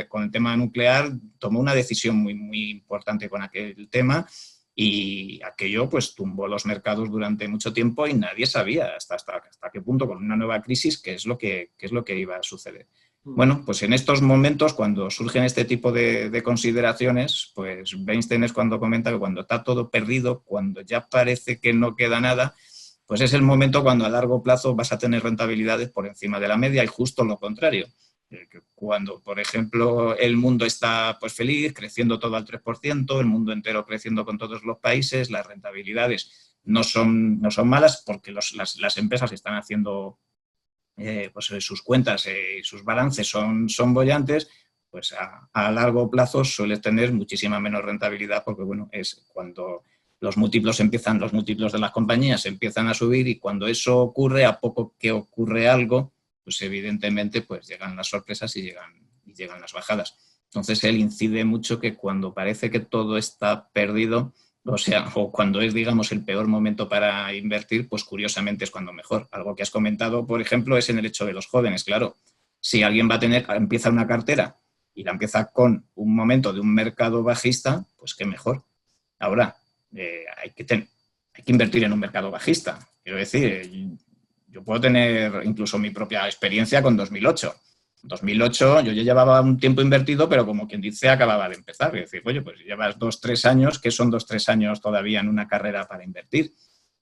con el tema nuclear, tomó una decisión muy importante con aquel tema y aquello pues tumbó los mercados durante mucho tiempo y nadie sabía hasta qué punto, con una nueva crisis, qué es lo que iba a suceder. Bueno, pues en estos momentos, cuando surgen este tipo de consideraciones, pues Weinstein es cuando comenta que cuando está todo perdido, cuando ya parece que no queda nada, pues es el momento cuando a largo plazo vas a tener rentabilidades por encima de la media y justo lo contrario. Cuando, por ejemplo, el mundo está pues feliz, creciendo todo al 3%, el mundo entero creciendo con todos los países, las rentabilidades no son malas porque las empresas están haciendo pues sus cuentas y sus balances son bollantes, pues a largo plazo suele tener muchísima menos rentabilidad porque, bueno, es cuando los múltiplos de las compañías empiezan a subir y cuando eso ocurre, a poco que ocurre algo, pues evidentemente pues llegan las sorpresas y llegan las bajadas. Entonces él incide mucho que cuando parece que todo está perdido, o cuando es, digamos, el peor momento para invertir, pues curiosamente es cuando mejor. Algo que has comentado, por ejemplo, es en el hecho de los jóvenes. Claro, si alguien empieza una cartera y la empieza con un momento de un mercado bajista, pues qué mejor. Ahora, hay que invertir en un mercado bajista. Quiero decir, yo puedo tener incluso mi propia experiencia con 2008. En 2008 yo ya llevaba un tiempo invertido, pero como quien dice, acababa de empezar. Es decir, oye, pues llevas 2-3 años, ¿qué son 2-3 años todavía en una carrera para invertir?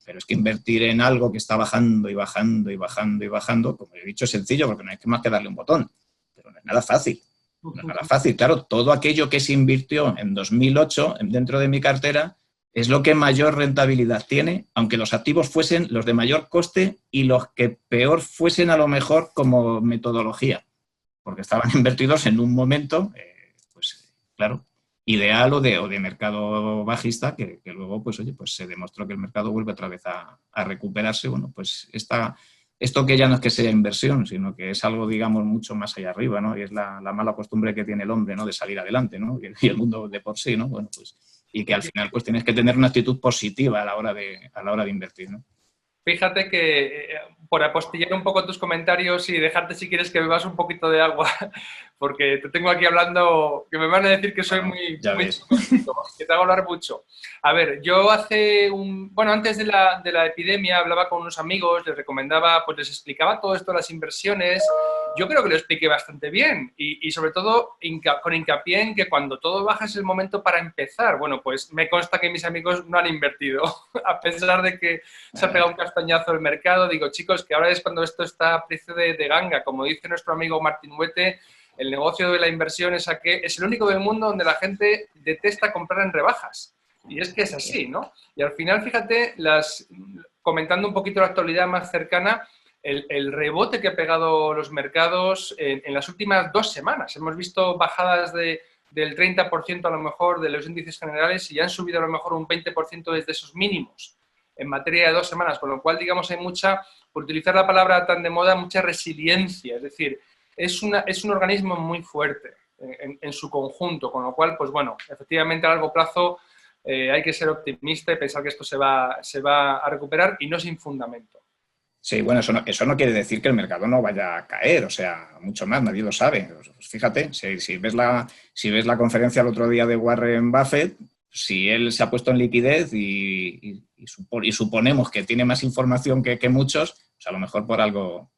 Pero es que invertir en algo que está bajando y bajando y bajando y bajando, como he dicho, es sencillo porque no hay más que darle un botón. Pero no es nada fácil. No es nada fácil. Claro, todo aquello que se invirtió en 2008 dentro de mi cartera es lo que mayor rentabilidad tiene, aunque los activos fuesen los de mayor coste y los que peor fuesen a lo mejor como metodología, porque estaban invertidos en un momento, pues claro, ideal o de mercado bajista, que luego, pues oye, pues se demostró que el mercado vuelve otra vez a recuperarse. Bueno, pues esto que ya no es que sea inversión, sino que es algo, digamos, mucho más allá arriba, ¿no? Y es la mala costumbre que tiene el hombre, ¿no? De salir adelante, ¿no? Y el mundo de por sí, ¿no? Bueno, pues, y que al final, pues tienes que tener una actitud positiva a la hora de invertir, ¿no? Fíjate que por apostillar un poco tus comentarios y dejarte si quieres que bebas un poquito de agua, porque te tengo aquí hablando, que me van a decir que soy muy que te hago hablar mucho. A ver, yo antes de la epidemia hablaba con unos amigos, les recomendaba, pues les explicaba todo esto de las inversiones. Yo creo que lo expliqué bastante bien y sobre todo con hincapié en que cuando todo baja es el momento para empezar. Bueno, pues me consta que mis amigos no han invertido, a pesar de que se ha pegado un castañazo el mercado. Digo, chicos, que ahora es cuando esto está a precio de ganga. Como dice nuestro amigo Martín Huete, el negocio de la inversión es el único del mundo donde la gente detesta comprar en rebajas. Y es que es así, ¿no? Y al final, fíjate, comentando un poquito la actualidad más cercana, el rebote que ha pegado los mercados en las últimas 2 semanas. Hemos visto bajadas del 30% a lo mejor de los índices generales y han subido a lo mejor un 20% desde esos mínimos en materia de 2 semanas, con lo cual, digamos, hay por utilizar la palabra tan de moda, mucha resiliencia. Es decir, es un organismo muy fuerte en su conjunto, con lo cual, pues bueno, efectivamente a largo plazo hay que ser optimista y pensar que esto se va a recuperar y no sin fundamento. Sí, bueno, eso no quiere decir que el mercado no vaya a caer, o sea, mucho más, nadie lo sabe. Pues fíjate, si ves la conferencia el otro día de Warren Buffett, si él se ha puesto en liquidez y suponemos que tiene más información que muchos, pues a lo mejor por algo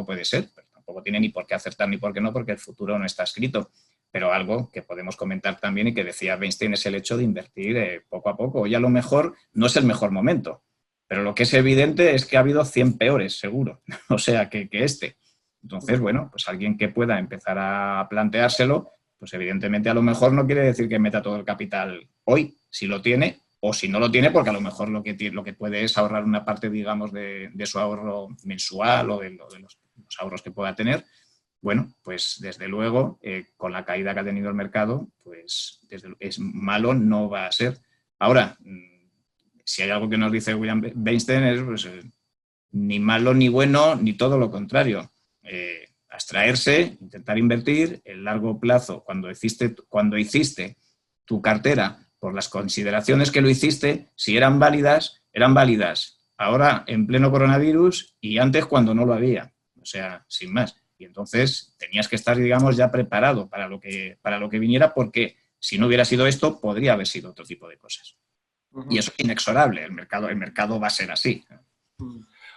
puede ser, pero tampoco tiene ni por qué acertar ni por qué no, porque el futuro no está escrito. Pero algo que podemos comentar también y que decía Weinstein es el hecho de invertir poco a poco. Y a lo mejor no es el mejor momento. Pero lo que es evidente es que ha habido 100 peores, seguro. O sea, que este. Entonces, bueno, pues alguien que pueda empezar a planteárselo, pues evidentemente a lo mejor no quiere decir que meta todo el capital hoy, si lo tiene, o si no lo tiene, porque a lo mejor lo que puede es ahorrar una parte, digamos, de su ahorro mensual o de los ahorros que pueda tener. Bueno, pues desde luego, con la caída que ha tenido el mercado, pues es malo no va a ser. Ahora, si hay algo que nos dice William Weinstein es pues, ni malo ni bueno, ni todo lo contrario. Abstraerse, intentar invertir en largo plazo. Cuando hiciste tu cartera, por las consideraciones que lo hiciste, si eran válidas, eran válidas. Ahora, en pleno coronavirus y antes cuando no lo había. O sea, sin más. Y entonces tenías que estar, digamos, ya preparado para lo que viniera, porque si no hubiera sido esto, podría haber sido otro tipo de cosas. Y eso es inexorable, el mercado va a ser así.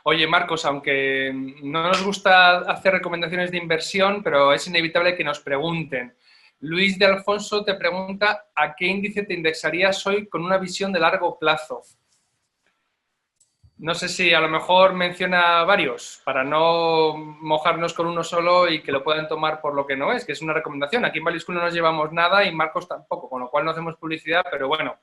Oye, Marcos, aunque no nos gusta hacer recomendaciones de inversión, pero es inevitable que nos pregunten. Luis de Alfonso te pregunta ¿a qué índice te indexarías hoy con una visión de largo plazo? No sé si a lo mejor menciona varios, para no mojarnos con uno solo y que lo puedan tomar por lo que no es, que es una recomendación. Aquí en Value School no nos llevamos nada y Marcos tampoco, con lo cual no hacemos publicidad, pero bueno,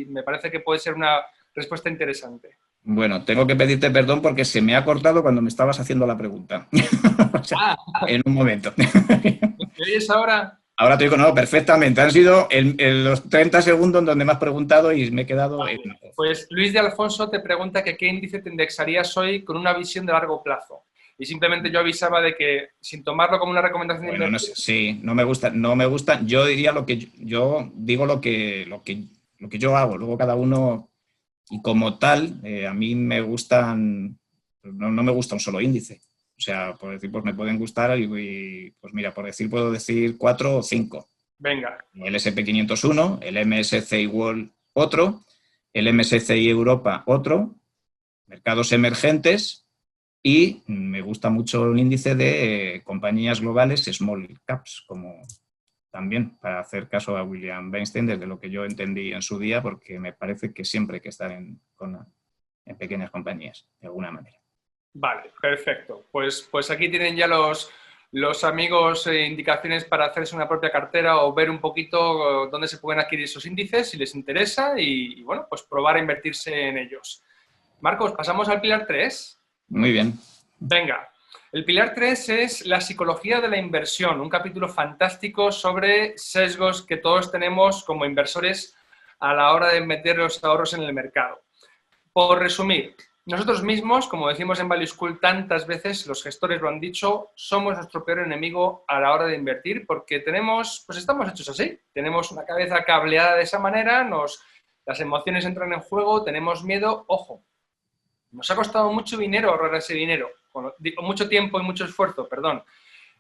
me parece que puede ser una respuesta interesante. Bueno, tengo que pedirte perdón porque se me ha cortado cuando me estabas haciendo la pregunta. O sea, en un momento. ¿Me oyes ahora? Ahora te digo, no, perfectamente. Han sido los 30 segundos donde me has preguntado y me he quedado... Pues Luis de Alfonso te pregunta que qué índice te indexarías hoy con una visión de largo plazo. Y simplemente yo avisaba de que, sin tomarlo como una recomendación de inversión... No sé, sí, no me gusta. Yo diría yo digo lo que yo hago. Luego cada uno, y como tal, a mí me gustan, no me gusta un solo índice. O sea, por decir, pues me pueden gustar y pues mira, puedo decir 4 o 5. Venga. El SP501, el MSCI World otro, el MSCI Europa otro, mercados emergentes y me gusta mucho el índice de compañías globales, small caps, como también para hacer caso a William Weinstein desde lo que yo entendí en su día, porque me parece que siempre hay que estar en pequeñas compañías, de alguna manera. Vale, perfecto. Pues aquí tienen ya los amigos indicaciones para hacerse una propia cartera o ver un poquito dónde se pueden adquirir esos índices si les interesa y bueno, pues probar a invertirse en ellos. Marcos, pasamos al pilar 3. Muy bien. Venga, el pilar 3 es la psicología de la inversión, un capítulo fantástico sobre sesgos que todos tenemos como inversores a la hora de meter los ahorros en el mercado. Por resumir, nosotros mismos, como decimos en Value School tantas veces, los gestores lo han dicho, somos nuestro peor enemigo a la hora de invertir porque estamos hechos así, tenemos una cabeza cableada de esa manera, las emociones entran en juego, tenemos miedo, ojo, nos ha costado mucho dinero ahorrar ese dinero, mucho tiempo y mucho esfuerzo, perdón.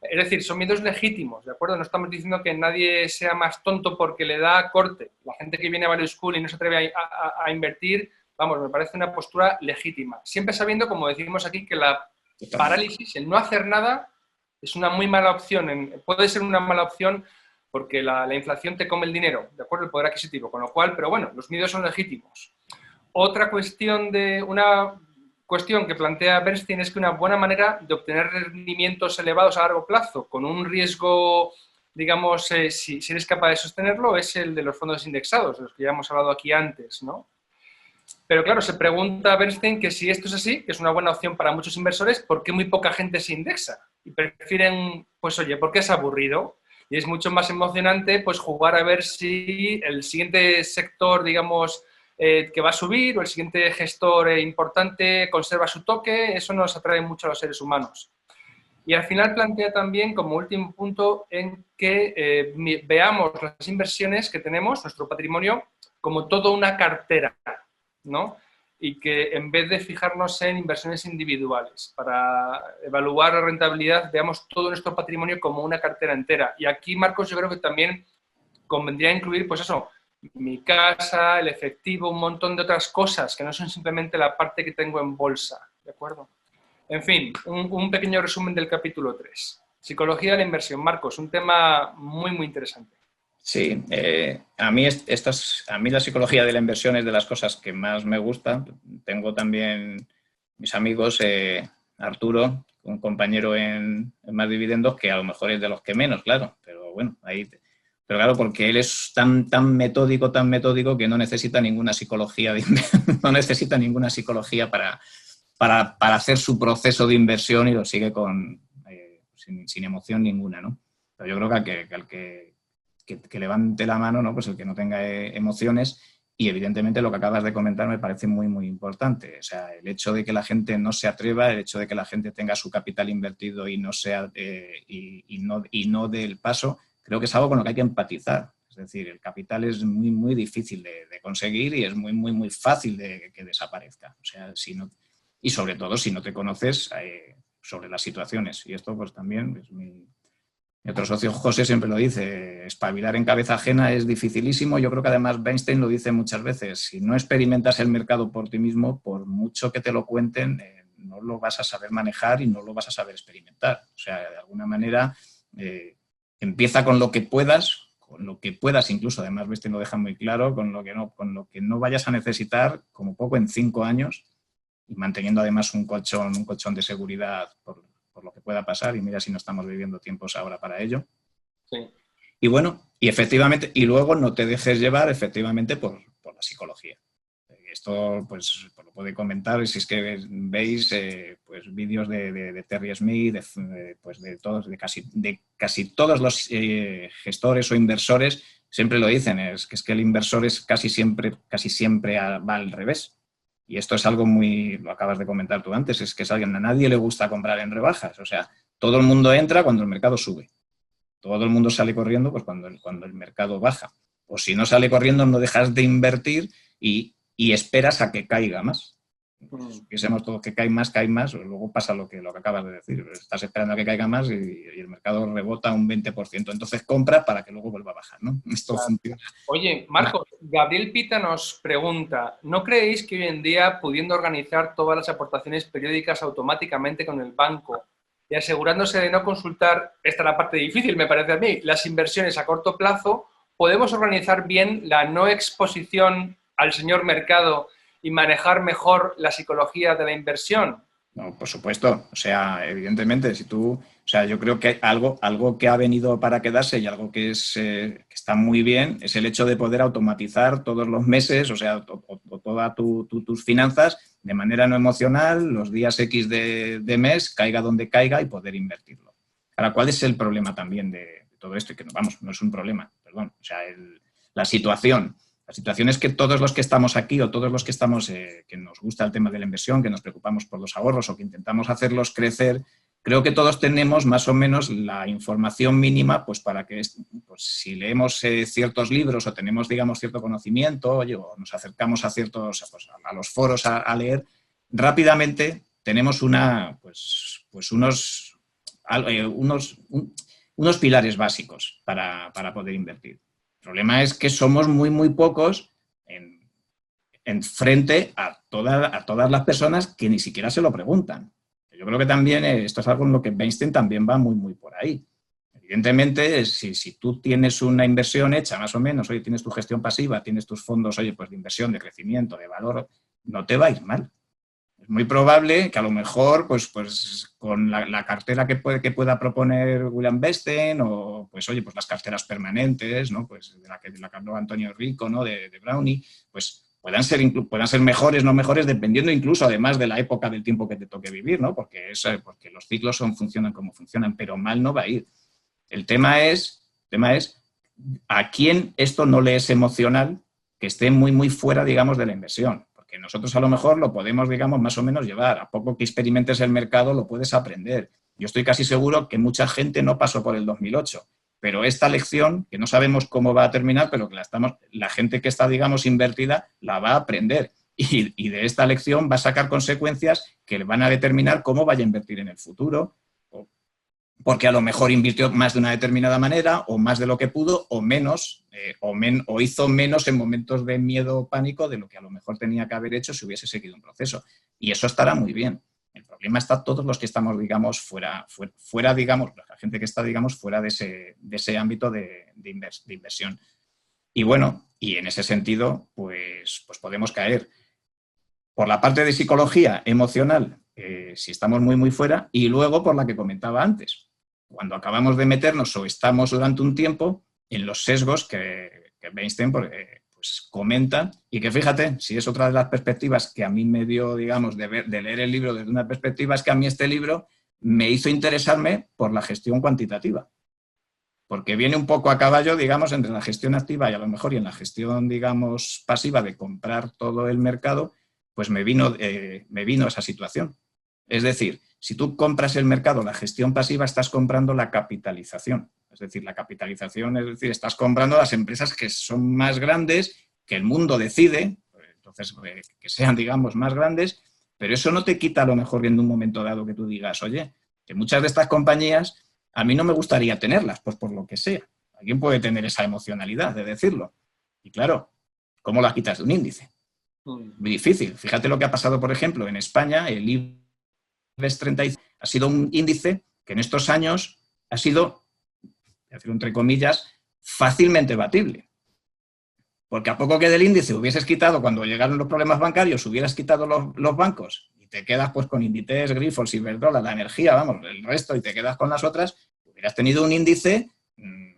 Es decir, son miedos legítimos, ¿de acuerdo? No estamos diciendo que nadie sea más tonto porque le da corte. La gente que viene a Value School y no se atreve a invertir, vamos, me parece una postura legítima. Siempre sabiendo, como decimos aquí, que la parálisis, el no hacer nada, es una muy mala opción. Puede ser una mala opción porque la inflación te come el dinero, ¿de acuerdo? El poder adquisitivo. Con lo cual, pero bueno, los miedos son legítimos. Una cuestión que plantea Bernstein es que una buena manera de obtener rendimientos elevados a largo plazo, con un riesgo, digamos, si eres capaz de sostenerlo, es el de los fondos indexados, de los que ya hemos hablado aquí antes, ¿no? Pero claro, se pregunta Bernstein que si esto es así, que es una buena opción para muchos inversores, ¿por qué muy poca gente se indexa? Y prefieren, pues oye, porque es aburrido y es mucho más emocionante pues jugar a ver si el siguiente sector, digamos, que va a subir o el siguiente gestor importante conserva su toque, eso nos atrae mucho a los seres humanos. Y al final plantea también como último punto en que veamos las inversiones que tenemos, nuestro patrimonio, como toda una cartera, ¿no? Y que en vez de fijarnos en inversiones individuales, para evaluar la rentabilidad, veamos todo nuestro patrimonio como una cartera entera. Y aquí, Marcos, yo creo que también convendría incluir, pues eso, mi casa, el efectivo, un montón de otras cosas que no son simplemente la parte que tengo en bolsa, ¿de acuerdo? En fin, un pequeño resumen del capítulo 3. Psicología de la inversión. Marcos, un tema muy, muy interesante. Sí, a mí a mí la psicología de la inversión es de las cosas que más me gusta. Tengo también mis amigos, Arturo, un compañero en Más Dividendos, que a lo mejor es de los que menos, claro, pero bueno, pero claro, porque él es tan metódico que no necesita ninguna psicología no necesita ninguna psicología para hacer su proceso de inversión y lo sigue sin emoción ninguna, ¿no? Pero yo creo que al que levante la mano, ¿no? Pues el que no tenga emociones, y evidentemente lo que acabas de comentar me parece muy, muy importante. O sea, el hecho de que la gente no se atreva, el hecho de que la gente tenga su capital invertido y no sea y no dé el paso, creo que es algo con lo que hay que empatizar. Es decir, el capital es muy, muy difícil de conseguir y es muy, muy, muy fácil de que desaparezca. O sea, y sobre todo si no te conoces sobre las situaciones. Y esto pues también es mi otro socio, José, siempre lo dice, espabilar en cabeza ajena es dificilísimo. Yo creo que además Weinstein lo dice muchas veces, si no experimentas el mercado por ti mismo, por mucho que te lo cuenten, no lo vas a saber manejar y no lo vas a saber experimentar. O sea, de alguna manera, empieza con lo que puedas, incluso además Weinstein lo deja muy claro, con lo que no vayas a necesitar, como poco en 5 años, y manteniendo además un colchón de seguridad por lo que pueda pasar, y mira si no estamos viviendo tiempos ahora para ello. Sí. Y bueno, y efectivamente, y luego no te dejes llevar efectivamente por la psicología. Esto pues lo puede comentar, si es que veis pues vídeos de Terry Smith, de casi todos los gestores o inversores siempre lo dicen, es que el inversor es casi siempre va al revés. Y esto es algo lo acabas de comentar tú antes, es que a nadie le gusta comprar en rebajas. O sea, todo el mundo entra cuando el mercado sube. Todo el mundo sale corriendo pues cuando el mercado baja. O si no sale corriendo, no dejas de invertir y esperas a que caiga más. Pues, piensemos todos que cae más, luego pasa lo que acabas de decir. Estás esperando a que caiga más y el mercado rebota un 20%. Entonces compra para que luego vuelva a bajar, ¿no? Esto funciona. Oye, Marcos, Gabriel Pita nos pregunta, ¿no creéis que hoy en día, pudiendo organizar todas las aportaciones periódicas automáticamente con el banco y asegurándose de no consultar, esta es la parte difícil, me parece a mí, las inversiones a corto plazo, podemos organizar bien la no exposición al señor mercado y manejar mejor la psicología de la inversión? No, por supuesto. O sea, evidentemente, yo creo que algo que ha venido para quedarse y algo que está muy bien es el hecho de poder automatizar todos los meses, o sea, todas tus finanzas de manera no emocional, los días X de mes, caiga donde caiga y poder invertirlo. Ahora, ¿cuál es el problema también de todo esto? Que no es un problema, perdón. O sea, la situación. La situación es que todos los que estamos aquí o todos los que estamos, que nos gusta el tema de la inversión, que nos preocupamos por los ahorros o que intentamos hacerlos crecer, creo que todos tenemos más o menos la información mínima pues para que pues, si leemos ciertos libros o tenemos, digamos, cierto conocimiento o nos acercamos a a los foros a leer, rápidamente tenemos unos pilares básicos para poder invertir. El problema es que somos muy, muy pocos en frente a todas las personas que ni siquiera se lo preguntan. Yo creo que también esto es algo en lo que Weinstein también va muy, muy por ahí. Evidentemente, si tú tienes una inversión hecha más o menos, oye, tienes tu gestión pasiva, tienes tus fondos, oye, pues de inversión, de crecimiento, de valor, no te va a ir mal. Es muy probable que a lo mejor, pues con la cartera que pueda proponer William Weinstein o, pues oye, pues las carteras permanentes, ¿no? Pues de la que habló Antonio Rico, ¿no? De Brownie, pues puedan ser mejores, no mejores, dependiendo incluso además de la época del tiempo que te toque vivir, ¿no? Porque los ciclos funcionan como funcionan, pero mal no va a ir. El tema es a quién esto no le es emocional, que esté muy, muy fuera, digamos, de la inversión. Que nosotros a lo mejor lo podemos, digamos, más o menos llevar. A poco que experimentes el mercado lo puedes aprender. Yo estoy casi seguro que mucha gente no pasó por el 2008 pero esta lección, que no sabemos cómo va a terminar, pero que la gente que está, digamos, invertida, la va a aprender. Y de esta lección va a sacar consecuencias que le van a determinar cómo vaya a invertir en el futuro, porque a lo mejor invirtió más de una determinada manera, o más de lo que pudo, o menos, o hizo menos en momentos de miedo o pánico de lo que a lo mejor tenía que haber hecho si hubiese seguido un proceso. Y eso estará muy bien. El problema está todos los que estamos, digamos, fuera digamos, la gente que está, digamos, fuera de ese ámbito de inversión. Y bueno, y en ese sentido, pues podemos caer por la parte de psicología emocional, si estamos muy, muy fuera, y luego por la que comentaba antes, cuando acabamos de meternos o estamos durante un tiempo en los sesgos que Weinstein pues comenta, y que fíjate, si es otra de las perspectivas que a mí me dio, digamos, de leer el libro desde una perspectiva, es que a mí este libro me hizo interesarme por la gestión cuantitativa. Porque viene un poco a caballo, digamos, entre la gestión activa y a lo mejor y en la gestión, digamos, pasiva de comprar todo el mercado, pues me vino esa situación. Es decir, si tú compras el mercado, la gestión pasiva, estás comprando la capitalización. Es decir, la capitalización, es decir, estás comprando las empresas que son más grandes, que el mundo decide, entonces que sean, digamos, más grandes, pero eso no te quita a lo mejor en un momento dado que tú digas, oye, que muchas de estas compañías a mí no me gustaría tenerlas, pues por lo que sea. Alguien puede tener esa emocionalidad de decirlo. Y claro, ¿cómo las quitas de un índice? Muy difícil. Fíjate lo que ha pasado, por ejemplo, en España, el IBEX 35 ha sido un índice que en estos años ha sido, decir entre comillas, fácilmente batible. Porque a poco que del índice hubieses quitado, cuando llegaron los problemas bancarios, hubieras quitado los bancos y te quedas pues con Inditex, Grifols, Iberdrola, la energía, vamos, el resto, y te quedas con las otras, hubieras tenido un índice,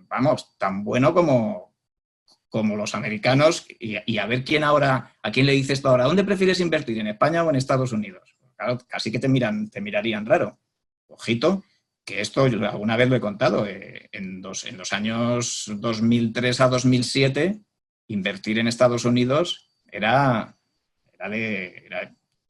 vamos, tan bueno como los americanos, y a ver quién ahora, a quién le dices esto ahora, ¿dónde prefieres invertir, en España o en Estados Unidos? Claro, casi que te mirarían raro. Ojito, que esto yo alguna vez lo he contado, en los años 2003 a 2007, invertir en Estados Unidos era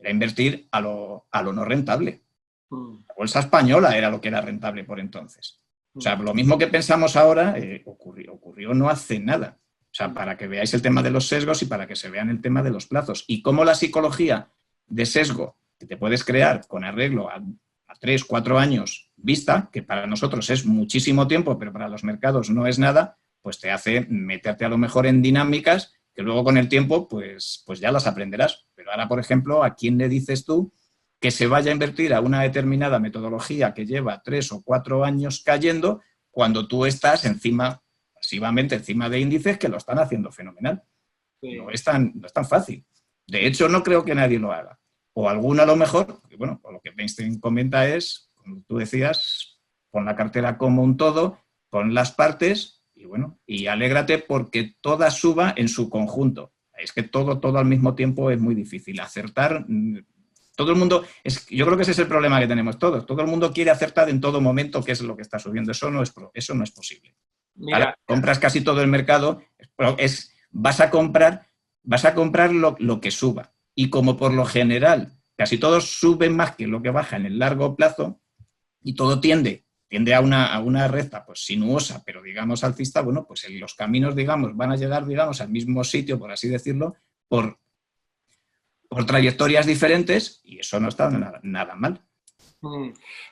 invertir a lo no rentable. La bolsa española era lo que era rentable por entonces. O sea, lo mismo que pensamos ahora ocurrió no hace nada. O sea, para que veáis el tema de los sesgos y para que se vean el tema de los plazos. Y cómo la psicología de sesgo que te puedes crear con arreglo a 3, 4 años vista, que para nosotros es muchísimo tiempo, pero para los mercados no es nada, pues te hace meterte a lo mejor en dinámicas que luego con el tiempo pues ya las aprenderás. Pero ahora, por ejemplo, ¿a quién le dices tú que se vaya a invertir a una determinada metodología que lleva 3 o 4 años cayendo cuando tú estás pasivamente encima de índices que lo están haciendo fenomenal? Sí. No es tan fácil. De hecho, no creo que nadie lo haga. O alguno a lo mejor, bueno, lo que Weinstein comenta es, como tú decías, pon la cartera como un todo, pon las partes y bueno, y alégrate porque toda suba en su conjunto. Es que todo al mismo tiempo es muy difícil. Acertar, todo el mundo, yo creo que ese es el problema que tenemos todos. Todo el mundo quiere acertar en todo momento qué es lo que está subiendo. Eso no es posible. Mira, ahora compras casi todo el mercado, vas a comprar lo que suba. Y como por lo general casi todos suben más que lo que baja en el largo plazo y todo tiende a una recta pues sinuosa, pero digamos alcista, bueno, pues en los caminos, digamos, van a llegar, digamos, al mismo sitio, por así decirlo, por trayectorias diferentes y eso no está nada mal.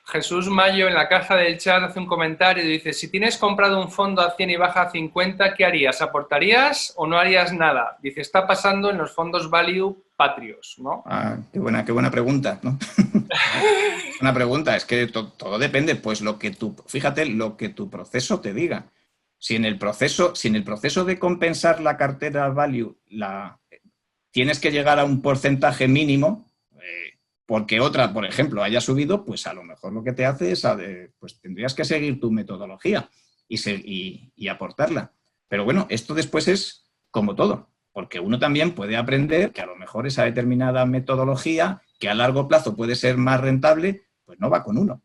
Jesús Mayo en la caja del chat hace un comentario y dice, si tienes comprado un fondo a 100 y baja a 50, ¿qué harías? ¿Aportarías o no harías nada? Dice, está pasando en los fondos value patrios, ¿no? Ah, qué buena pregunta, ¿no? Una pregunta, es que todo depende, pues fíjate lo que tu proceso te diga. Si en el proceso de compensar la cartera value tienes que llegar a un porcentaje mínimo, porque otra, por ejemplo, haya subido, pues a lo mejor lo que te hace es, pues tendrías que seguir tu metodología y aportarla. Pero bueno, esto después es como todo, porque uno también puede aprender que a lo mejor esa determinada metodología, que a largo plazo puede ser más rentable, pues no va con uno.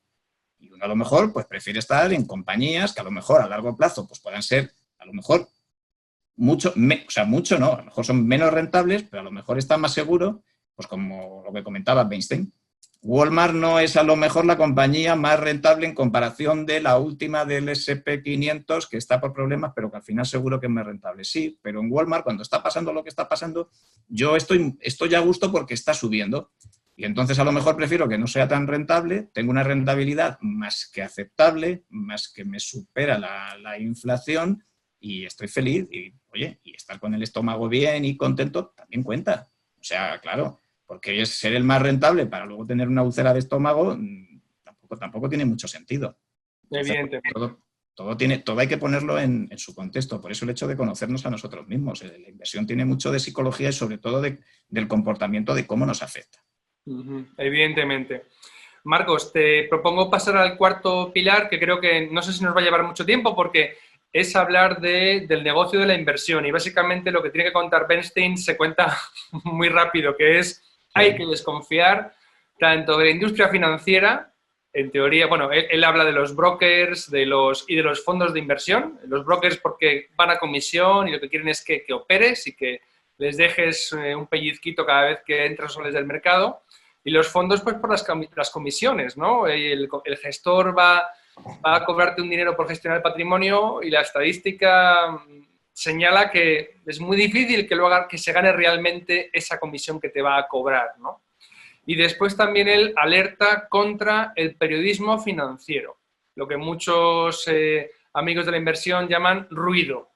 Y uno a lo mejor pues prefiere estar en compañías que a lo mejor a largo plazo pues puedan ser, a lo mejor, mucho no, a lo mejor son menos rentables, pero a lo mejor está más seguro, pues como lo que comentaba Weinstein, Walmart no es a lo mejor la compañía más rentable en comparación de la última del SP500 que está por problemas, pero que al final seguro que es más rentable. Sí, pero en Walmart, cuando está pasando lo que está pasando, yo estoy a gusto porque está subiendo. Y entonces a lo mejor prefiero que no sea tan rentable, tengo una rentabilidad más que aceptable, más que me supera la inflación y estoy feliz. Y, oye, y estar con el estómago bien y contento también cuenta. O sea, claro, porque es ser el más rentable para luego tener una úlcera de estómago, tampoco tiene mucho sentido. Entonces, Evidentemente. todo hay que ponerlo en su contexto. Por eso el hecho de conocernos a nosotros mismos. La inversión tiene mucho de psicología y sobre todo del comportamiento, de cómo nos afecta. Evidentemente. Marcos, te propongo pasar al cuarto pilar, que creo que no sé si nos va a llevar mucho tiempo porque es hablar del negocio de la inversión. Y básicamente lo que tiene que contar Bernstein se cuenta muy rápido, que es hay que desconfiar tanto de la industria financiera, en teoría, bueno, él habla de los brokers y de los fondos de inversión. Los brokers porque van a comisión y lo que quieren es que operes y que les dejes un pellizquito cada vez que entras o sales del mercado. Y los fondos, pues por las comisiones, ¿no? El gestor va a cobrarte un dinero por gestionar el patrimonio y la estadística señala que es muy difícil que se gane realmente esa comisión que te va a cobrar, ¿no? Y después también él alerta contra el periodismo financiero, lo que muchos amigos de la inversión llaman ruido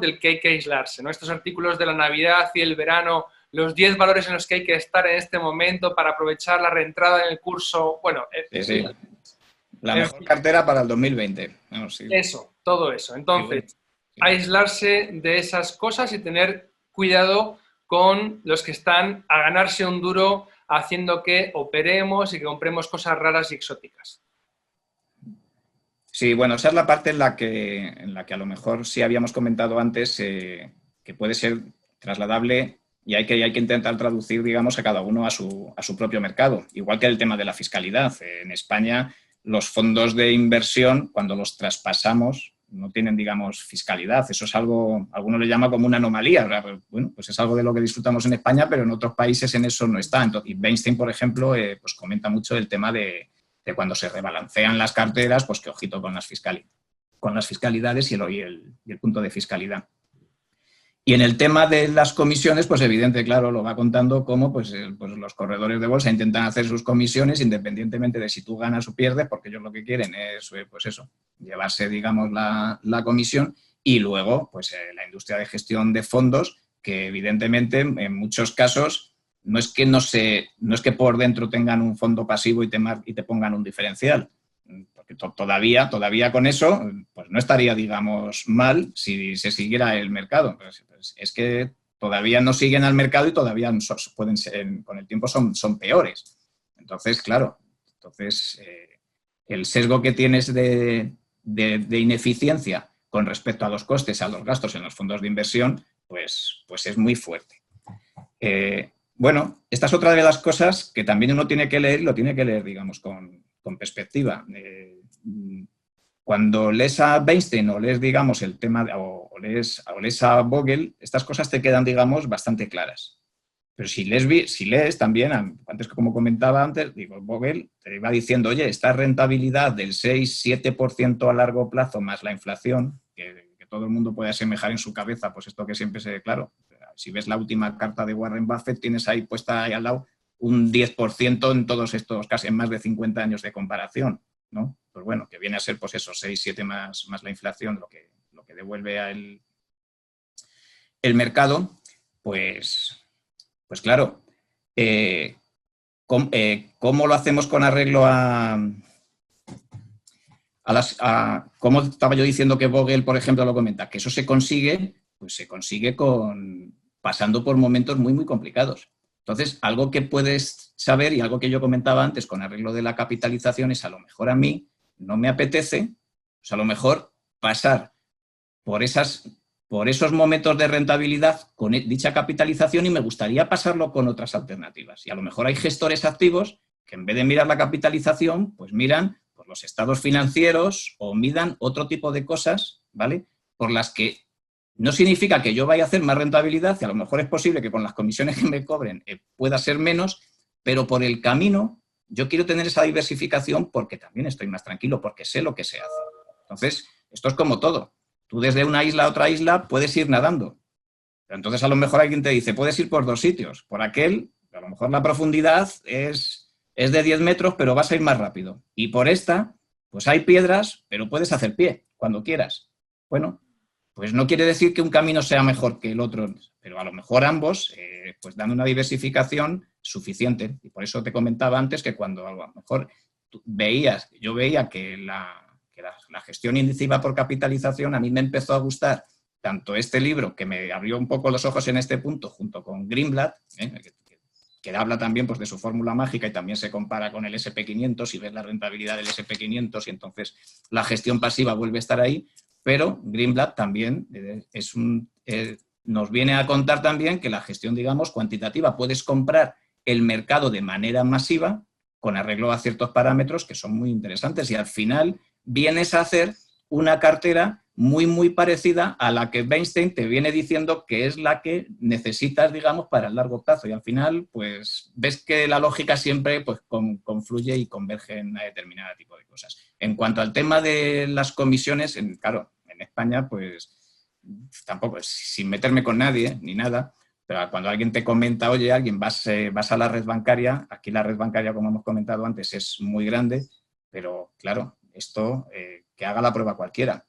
del que hay que aislarse, ¿no? Estos artículos de la Navidad y el verano, los 10 valores en los que hay que estar en este momento para aprovechar la reentrada en el curso, bueno... Sí. La mejor cartera para el 2020. No, sí. Eso, todo eso. Entonces, aislarse de esas cosas y tener cuidado con los que están a ganarse un duro haciendo que operemos y que compremos cosas raras y exóticas. Sí, bueno, esa es la parte en la que a lo mejor sí habíamos comentado antes que puede ser trasladable y hay que intentar traducir, digamos, a cada uno a su propio mercado. Igual que el tema de la fiscalidad. En España, los fondos de inversión, cuando los traspasamos, no tienen, digamos, fiscalidad. Eso es algo, algunos le llaman como una anomalía. Bueno, pues es algo de lo que disfrutamos en España, pero en otros países en eso no está. Entonces, y Bernstein, por ejemplo, pues comenta mucho el tema de cuando se rebalancean las carteras, pues que ojito con las fiscalidades y el punto de fiscalidad. Y en el tema de las comisiones, pues evidente, claro, lo va contando cómo pues los corredores de bolsa intentan hacer sus comisiones independientemente de si tú ganas o pierdes, porque ellos lo que quieren es, pues eso, llevarse, digamos, la comisión. Y luego, pues la industria de gestión de fondos, que evidentemente en muchos casos no es que por dentro tengan un fondo pasivo y te pongan un diferencial. Porque todavía con eso, pues no estaría, digamos, mal si se siguiera el mercado. Pues es que todavía no siguen al mercado y todavía pueden ser, con el tiempo son peores. Entonces, claro, el sesgo que tienes de ineficiencia con respecto a los costes, a los gastos en los fondos de inversión, pues es muy fuerte. Bueno, esta es otra de las cosas que también uno tiene que leer, lo tiene que leer, digamos, con perspectiva. Cuando lees a Bernstein o lees, digamos, el tema, o lees a Bogle, estas cosas te quedan, digamos, bastante claras. Pero si lees también, antes como comentaba antes, digo, Bogle te va diciendo, oye, esta rentabilidad del 6-7% a largo plazo más la inflación, que todo el mundo puede asemejar en su cabeza, pues esto que siempre se... Claro, si ves la última carta de Warren Buffett, tienes ahí puesta ahí al lado un 10% en todos estos, casi en más de 50 años de comparación, ¿no? Pues bueno, que viene a ser pues eso, 6-7 más la inflación, lo que devuelve a el mercado, pues claro, ¿cómo lo hacemos con arreglo cómo estaba yo diciendo que Bogle, por ejemplo, lo comenta? Que eso se consigue, pues se consigue pasando por momentos muy, muy complicados. Entonces, algo que puedes saber y algo que yo comentaba antes con arreglo de la capitalización es a lo mejor a mí no me apetece, pues a lo mejor pasar por esos momentos de rentabilidad con dicha capitalización y me gustaría pasarlo con otras alternativas. Y a lo mejor hay gestores activos que en vez de mirar la capitalización, pues miran pues, los estados financieros o miran otro tipo de cosas, ¿vale? Por las que no significa que yo vaya a hacer más rentabilidad, y a lo mejor es posible que con las comisiones que me cobren pueda ser menos, pero por el camino yo quiero tener esa diversificación porque también estoy más tranquilo, porque sé lo que se hace. Entonces, esto es como todo. Tú desde una isla a otra isla puedes ir nadando. Pero entonces a lo mejor alguien te dice, puedes ir por 2 sitios. Por aquel, a lo mejor la profundidad es de 10 metros, pero vas a ir más rápido. Y por esta, pues hay piedras, pero puedes hacer pie cuando quieras. Bueno, pues no quiere decir que un camino sea mejor que el otro, pero a lo mejor ambos pues dan una diversificación suficiente. Y por eso te comentaba antes que cuando a lo mejor yo veía que la gestión intensiva por capitalización a mí me empezó a gustar tanto este libro, que me abrió un poco los ojos en este punto, junto con Greenblatt, que habla también pues, de su fórmula mágica y también se compara con el SP500 y ves la rentabilidad del SP500 y entonces la gestión pasiva vuelve a estar ahí, pero Greenblatt también nos viene a contar también que la gestión, digamos, cuantitativa, puedes comprar el mercado de manera masiva con arreglo a ciertos parámetros que son muy interesantes y al final vienes a hacer una cartera muy parecida a la que Weinstein te viene diciendo que es la que necesitas, digamos, para el largo plazo. Y al final, pues, ves que la lógica siempre pues, confluye y converge en una determinada tipo de cosas. En cuanto al tema de las comisiones, claro, en España, pues, tampoco, sin meterme con nadie ni nada, pero cuando alguien te comenta, oye, vas a la red bancaria, aquí la red bancaria, como hemos comentado antes, es muy grande, pero claro, esto que haga la prueba cualquiera.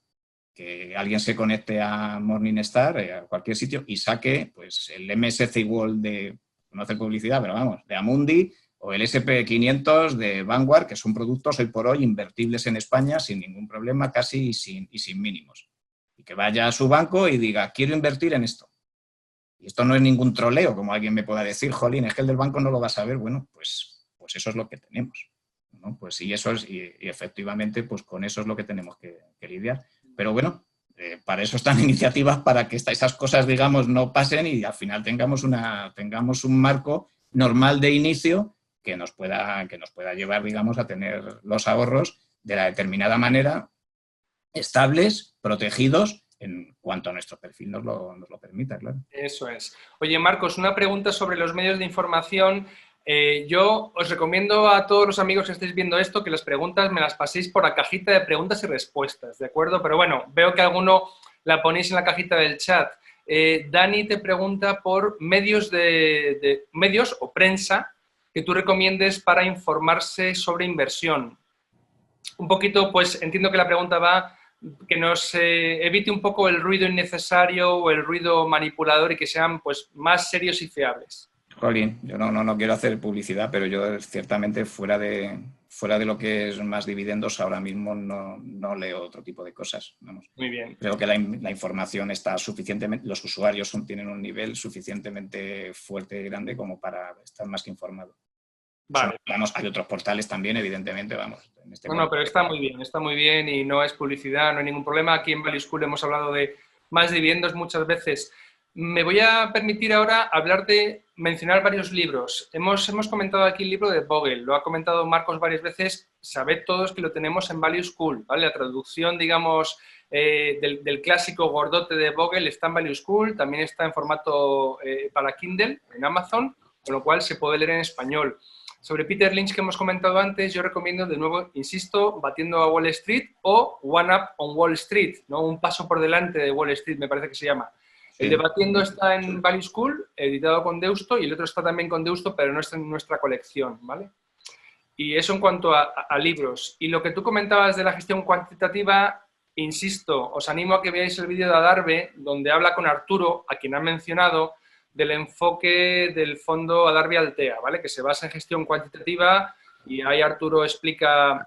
Que alguien se conecte a Morningstar, a cualquier sitio, y saque pues, el MSCI World no hace publicidad, pero vamos, de Amundi, o el SP500 de Vanguard, que son productos hoy por hoy invertibles en España sin ningún problema, casi y sin mínimos. Y que vaya a su banco y diga, quiero invertir en esto. Y esto no es ningún troleo, como alguien me pueda decir, jolín, es que el del banco no lo va a saber. Bueno, pues eso es lo que tenemos, ¿no? Pues y efectivamente, pues con eso es lo que tenemos que lidiar. Pero bueno, para eso están iniciativas, para que esas cosas, digamos, no pasen y al final tengamos un marco normal de inicio que nos pueda llevar, digamos, a tener los ahorros de la determinada manera, estables, protegidos, en cuanto a nuestro perfil nos lo permita, claro. Eso es. Oye, Marcos, una pregunta sobre los medios de información. Yo os recomiendo a todos los amigos que estéis viendo esto que las preguntas me las paséis por la cajita de preguntas y respuestas, ¿de acuerdo? Pero bueno, veo que alguno la ponéis en la cajita del chat. Dani te pregunta por medios medios o prensa que tú recomiendes para informarse sobre inversión. Un poquito, pues entiendo que la pregunta va que nos evite un poco el ruido innecesario o el ruido manipulador y que sean pues más serios y fiables. Jolín, yo no quiero hacer publicidad, pero yo ciertamente fuera de lo que es más dividendos, ahora mismo no leo otro tipo de cosas. Vamos. Muy bien. Creo que la información está suficientemente, los usuarios tienen un nivel suficientemente fuerte y grande como para estar más que informado. Vale. Vamos, hay otros portales también, evidentemente, vamos. No, pero está muy bien y no es publicidad, no hay ningún problema. Aquí en Value School hemos hablado de más dividendos muchas veces. Me voy a permitir ahora mencionar varios libros. Hemos comentado aquí el libro de Bogle, lo ha comentado Marcos varias veces, sabed todos que lo tenemos en Value School, ¿vale? La traducción, digamos, del clásico gordote de Bogle está en Value School, también está en formato para Kindle en Amazon, con lo cual se puede leer en español. Sobre Peter Lynch, que hemos comentado antes, yo recomiendo, de nuevo, insisto, Batiendo a Wall Street o One Up on Wall Street, ¿no? Un paso por delante de Wall Street, me parece que se llama. Sí. El de Batiendo está en Value School, editado con Deusto, y el otro está también con Deusto, pero no está en nuestra colección, ¿vale? Y eso en cuanto a libros. Y lo que tú comentabas de la gestión cuantitativa, insisto, os animo a que veáis el vídeo de Adarve, donde habla con Arturo, a quien ha mencionado, del enfoque del fondo Adarve Altea, ¿vale? Que se basa en gestión cuantitativa y ahí Arturo explica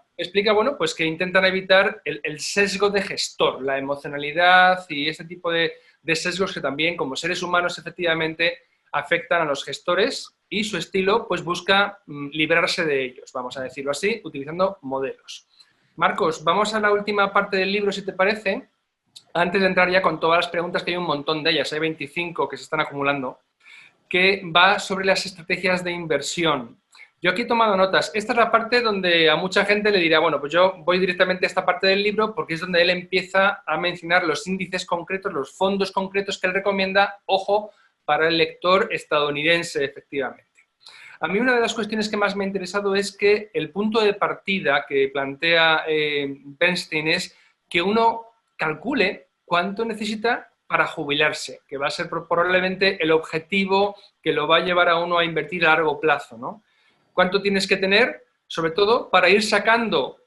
bueno, pues que intentan evitar el sesgo de gestor, la emocionalidad y este tipo de sesgos que también, como seres humanos, efectivamente, afectan a los gestores y su estilo, pues busca librarse de ellos, vamos a decirlo así, utilizando modelos. Marcos, vamos a la última parte del libro, si te parece. Antes de entrar ya con todas las preguntas, que hay un montón de ellas, hay 25 que se están acumulando, que va sobre las estrategias de inversión. Yo aquí he tomado notas. Esta es la parte donde a mucha gente le dirá, bueno, pues yo voy directamente a esta parte del libro porque es donde él empieza a mencionar los índices concretos, los fondos concretos que él recomienda, ojo, para el lector estadounidense, efectivamente. A mí una de las cuestiones que más me ha interesado es que el punto de partida que plantea Bernstein es que uno calcule cuánto necesita para jubilarse, que va a ser probablemente el objetivo que lo va a llevar a uno a invertir a largo plazo, ¿no? ¿Cuánto tienes que tener? Sobre todo para ir sacando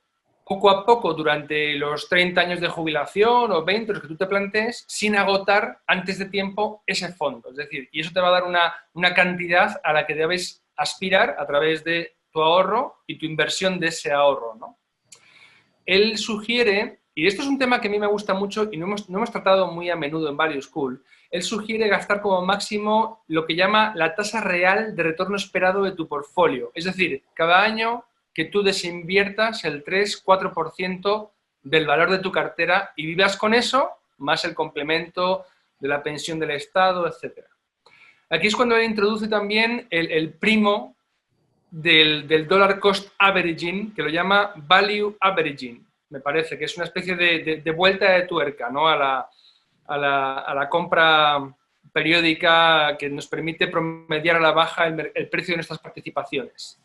poco a poco durante los 30 años de jubilación o 20, los que tú te plantees, sin agotar antes de tiempo ese fondo. Es decir, y eso te va a dar una cantidad a la que debes aspirar a través de tu ahorro y tu inversión de ese ahorro, ¿no? Él sugiere, y esto es un tema que a mí me gusta mucho y no hemos tratado muy a menudo en Value School, él sugiere gastar como máximo lo que llama la tasa real de retorno esperado de tu portfolio. Es decir, cada año que tú desinviertas el 3-4% del valor de tu cartera y vivas con eso, más el complemento de la pensión del Estado, etc. Aquí es cuando él introduce también el primo del dollar cost averaging, que lo llama value averaging, me parece, que es una especie de vuelta de tuerca, ¿no? a la compra periódica que nos permite promediar a la baja el precio de nuestras participaciones.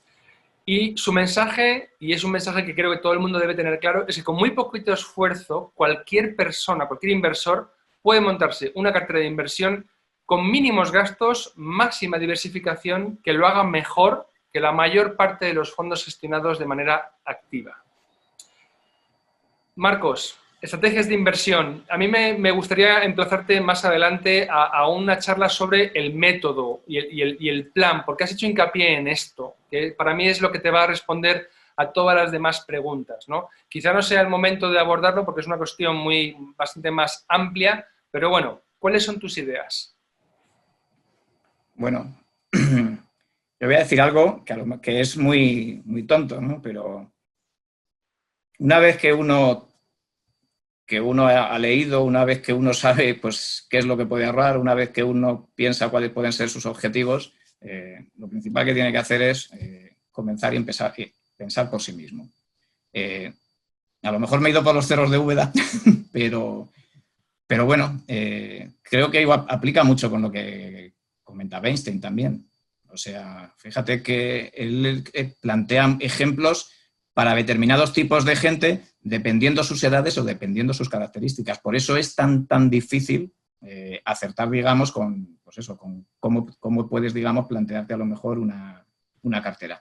Y su mensaje, y es un mensaje que creo que todo el mundo debe tener claro, es que con muy poquito esfuerzo, cualquier persona, cualquier inversor, puede montarse una cartera de inversión con mínimos gastos, máxima diversificación, que lo haga mejor que la mayor parte de los fondos gestionados de manera activa. Marcos, estrategias de inversión. A mí me gustaría emplazarte más adelante a una charla sobre el método y el plan, porque has hecho hincapié en esto, que para mí es lo que te va a responder a todas las demás preguntas, ¿no? Quizá no sea el momento de abordarlo porque es una cuestión bastante más amplia, pero bueno, ¿cuáles son tus ideas? Bueno, yo voy a decir algo que es muy, muy tonto, ¿no? Pero una vez que uno ha leído, una vez que uno sabe pues, qué es lo que puede ahorrar, una vez que uno piensa cuáles pueden ser sus objetivos, lo principal que tiene que hacer es comenzar y pensar por sí mismo. A lo mejor me he ido por los cerros de Úbeda, pero bueno, creo que aplica mucho con lo que comenta Bernstein también. O sea, fíjate que él plantea ejemplos para determinados tipos de gente, dependiendo sus edades o dependiendo sus características. Por eso es tan difícil acertar, digamos, con cómo puedes, digamos, plantearte a lo mejor una cartera.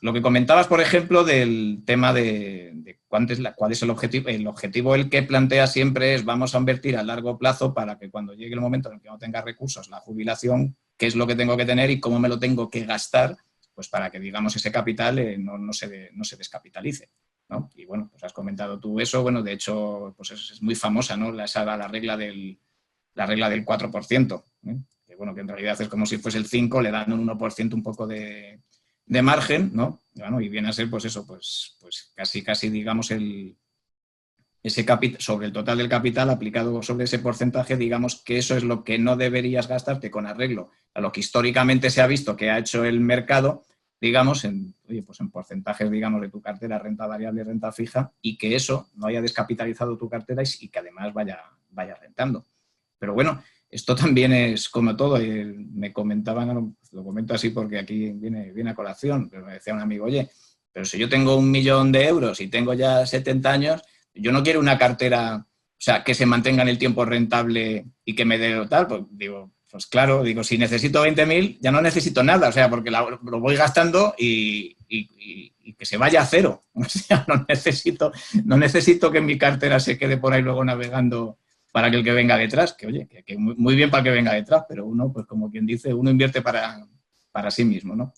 Lo que comentabas, por ejemplo, del tema de cuál es el objetivo. El objetivo, el que plantea siempre es vamos a invertir a largo plazo para que cuando llegue el momento en el que no tenga recursos, la jubilación, qué es lo que tengo que tener y cómo me lo tengo que gastar, pues para que, digamos, ese capital no se descapitalice, ¿no? Y bueno, pues has comentado tú eso. Bueno, de hecho, pues es muy famosa, ¿no? La regla del 4%, ¿eh? Que bueno, que en realidad es como si fuese el 5, le dan un 1% un poco de margen, ¿no? Bueno, y viene a ser, pues eso, pues casi digamos, ese capital, sobre el total del capital aplicado sobre ese porcentaje, digamos que eso es lo que no deberías gastarte con arreglo a lo que históricamente se ha visto que ha hecho el mercado, digamos, en porcentajes, digamos, de tu cartera, renta variable, renta fija, y que eso no haya descapitalizado tu cartera y que además vaya rentando. Pero bueno, esto también es como todo. Me comentaban, lo comento así porque aquí viene a colación, pero me decía un amigo, oye, pero si yo tengo 1 millón de euros y tengo ya 70 años, yo no quiero una cartera, o sea, que se mantenga en el tiempo rentable y que me dé tal. Pues digo, pues claro, si necesito 20.000, ya no necesito nada, o sea, porque lo voy gastando y que se vaya a cero. O sea, no necesito que mi cartera se quede por ahí luego navegando para que el que venga detrás, que oye, que muy bien para el que venga detrás, pero uno, pues como quien dice, uno invierte para sí mismo, ¿no?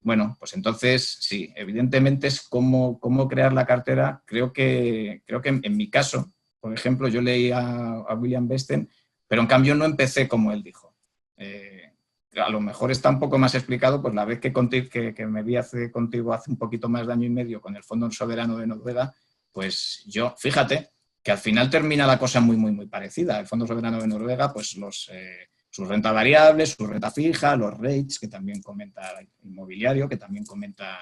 Bueno, pues entonces, sí, evidentemente es cómo crear la cartera. Creo que en mi caso, por ejemplo, yo leí a William Bernstein, pero en cambio no empecé como él dijo. A lo mejor está un poco más explicado, pues la vez que me vi contigo hace un poquito más de año y medio con el Fondo Soberano de Noruega, pues yo, fíjate, que al final termina la cosa muy, muy, muy parecida. El Fondo Soberano de Noruega, pues su renta variable, su renta fija, los rates, que también comenta inmobiliario, que también comenta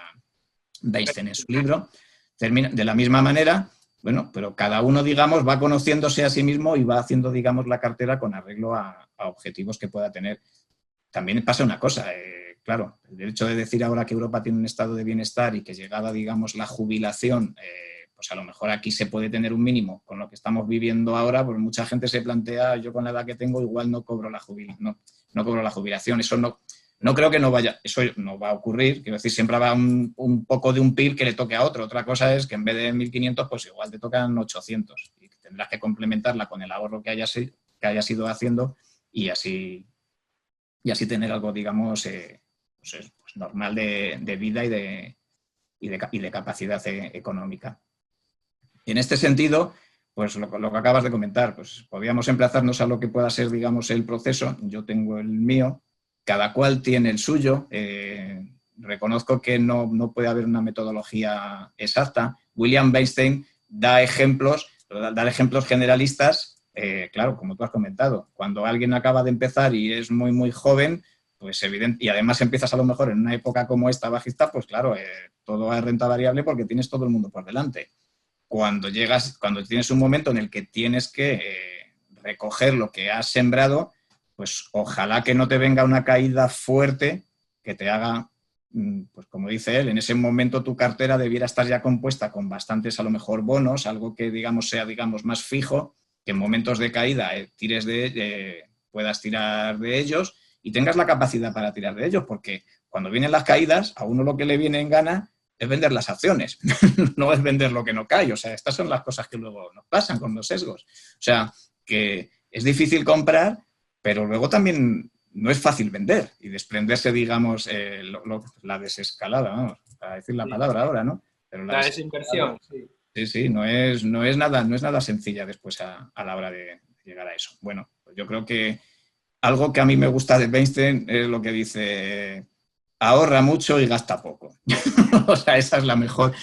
Bernstein en su libro, termina de la misma manera. Bueno, pero cada uno, digamos, va conociéndose a sí mismo y va haciendo, digamos, la cartera con arreglo a objetivos que pueda tener. También pasa una cosa, claro, el hecho de decir ahora que Europa tiene un estado de bienestar y que llegada, digamos, la jubilación, pues a lo mejor aquí se puede tener un mínimo. Con lo que estamos viviendo ahora, pues mucha gente se plantea, yo con la edad que tengo igual no cobro la jubilación. No cobro la jubilación. Eso no creo que no vaya, eso no va a ocurrir. Quiero decir, siempre va un poco de un PIB que le toque a otro. Otra cosa es que en vez de 1.500, pues igual te tocan 800 y tendrás que complementarla con el ahorro que hayas ido haciendo y así tener algo, digamos, pues normal de vida y de capacidad económica. Y en este sentido, pues lo que acabas de comentar, pues podríamos emplazarnos a lo que pueda ser, digamos, el proceso. Yo tengo el mío, cada cual tiene el suyo. Reconozco que no puede haber una metodología exacta. William Weinstein da ejemplos generalistas, claro, como tú has comentado. Cuando alguien acaba de empezar y es muy, muy joven, pues evidente, y además empiezas a lo mejor en una época como esta bajista, pues claro, todo es renta variable porque tienes todo el mundo por delante. Cuando tienes un momento en el que tienes que recoger lo que has sembrado, pues ojalá que no te venga una caída fuerte que te haga, pues como dice él, en ese momento tu cartera debiera estar ya compuesta con bastantes a lo mejor bonos, algo que digamos sea más fijo, que en momentos de caída puedas tirar de ellos y tengas la capacidad para tirar de ellos, porque cuando vienen las caídas, a uno lo que le viene en gana es vender las acciones, no es vender lo que no cae. O sea, estas son las cosas que luego nos pasan con los sesgos. O sea, que es difícil comprar, pero luego también no es fácil vender y desprenderse, digamos, la desescalada, vamos, para decir la palabra ahora, ¿no? Pero la desinversión, sí. Sí, no es nada sencilla después a la hora de llegar a eso. Bueno, pues yo creo que algo que a mí me gusta de Weinstein es lo que dice: ahorra mucho y gasta poco. O sea, esa es la mejor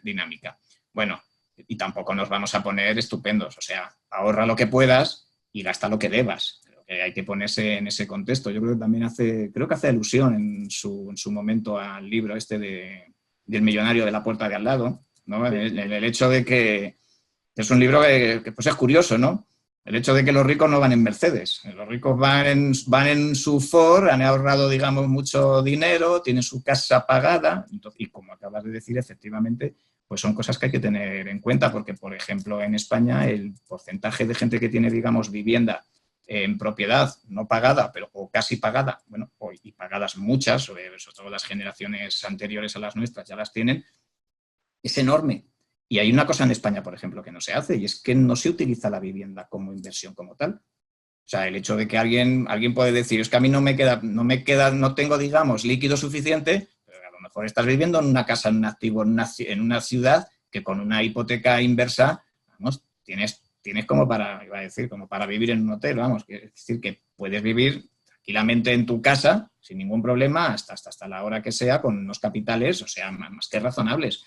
dinámica. Bueno, y tampoco nos vamos a poner estupendos. O sea, ahorra lo que puedas y gasta lo que debas. Creo que hay que ponerse en ese contexto. Yo creo que también hace alusión en su momento al libro este del millonario de la puerta de al lado, ¿no? Sí. El hecho de que es un libro que pues es curioso, ¿no? El hecho de que los ricos no van en Mercedes. Los ricos van en su Ford, han ahorrado, digamos, mucho dinero, tienen su casa pagada. Y como acabas de decir, efectivamente, pues son cosas que hay que tener en cuenta, porque, por ejemplo, en España el porcentaje de gente que tiene, digamos, vivienda en propiedad no pagada, o casi pagada, bueno, y pagadas muchas, sobre todo las generaciones anteriores a las nuestras ya las tienen, es enorme. Y hay una cosa en España, por ejemplo, que no se hace, y es que no se utiliza la vivienda como inversión como tal. O sea, el hecho de que alguien puede decir, es que a mí no tengo, digamos, líquido suficiente, pero a lo mejor estás viviendo en una casa, en un activo, en una ciudad que con una hipoteca inversa, vamos, tienes como para vivir en un hotel, vamos. Es decir, que puedes vivir tranquilamente en tu casa, sin ningún problema, hasta la hora que sea, con unos capitales, o sea, más que razonables.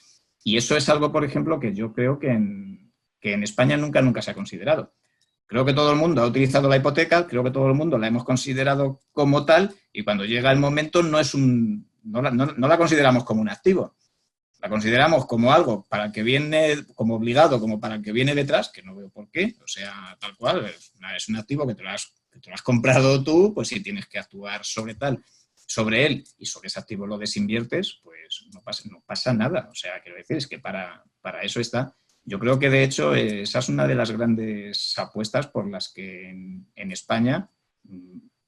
Y eso es algo, por ejemplo, que yo creo que en España nunca se ha considerado. Creo que todo el mundo ha utilizado la hipoteca, creo que todo el mundo la hemos considerado como tal, y cuando llega el momento no la consideramos como un activo. La consideramos como algo para el que viene, como obligado, como para el que viene detrás, que no veo por qué. O sea, tal cual, es un activo que te lo has comprado tú, pues si tienes que actuar sobre él y sobre ese activo lo desinviertes, pues no pasa nada. O sea, quiero decir, es que para eso está. Yo creo que, de hecho, esa es una de las grandes apuestas por las que en España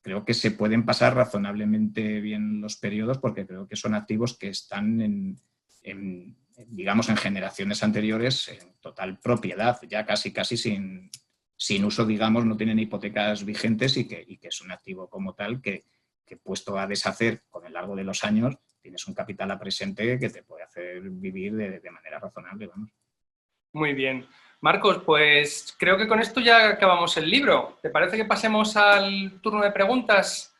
creo que se pueden pasar razonablemente bien los periodos, porque creo que son activos que están digamos, en generaciones anteriores en total propiedad, ya casi sin uso, digamos, no tienen hipotecas vigentes y que es un activo como tal que puesto a deshacer con el largo de los años, tienes un capital a presente que te puede hacer vivir de manera razonable, vamos. Muy bien. Marcos, pues creo que con esto ya acabamos el libro. ¿Te parece que pasemos al turno de preguntas?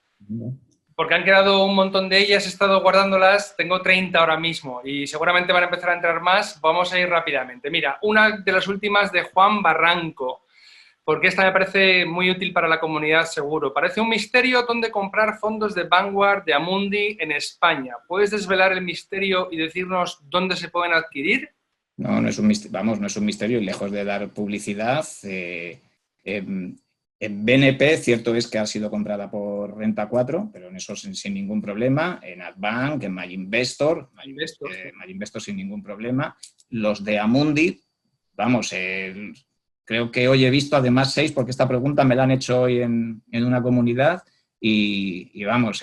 Porque han quedado un montón de ellas, he estado guardándolas, tengo 30 ahora mismo y seguramente van a empezar a entrar más. Vamos a ir rápidamente. Mira, una de las últimas de Juan Barranco, porque esta me parece muy útil para la comunidad, seguro. Parece un misterio dónde comprar fondos de Vanguard, de Amundi en España. ¿Puedes desvelar el misterio y decirnos dónde se pueden adquirir? No es un misterio, no es un misterio, y lejos de dar publicidad, En BNP, cierto es que ha sido comprada por Renta 4, pero en eso sin ningún problema. En Adbank, en MyInvestor, MyInvestor sin ningún problema. Los de Amundi, vamos, creo que hoy he visto además 6, porque esta pregunta me la han hecho hoy en una comunidad, y vamos,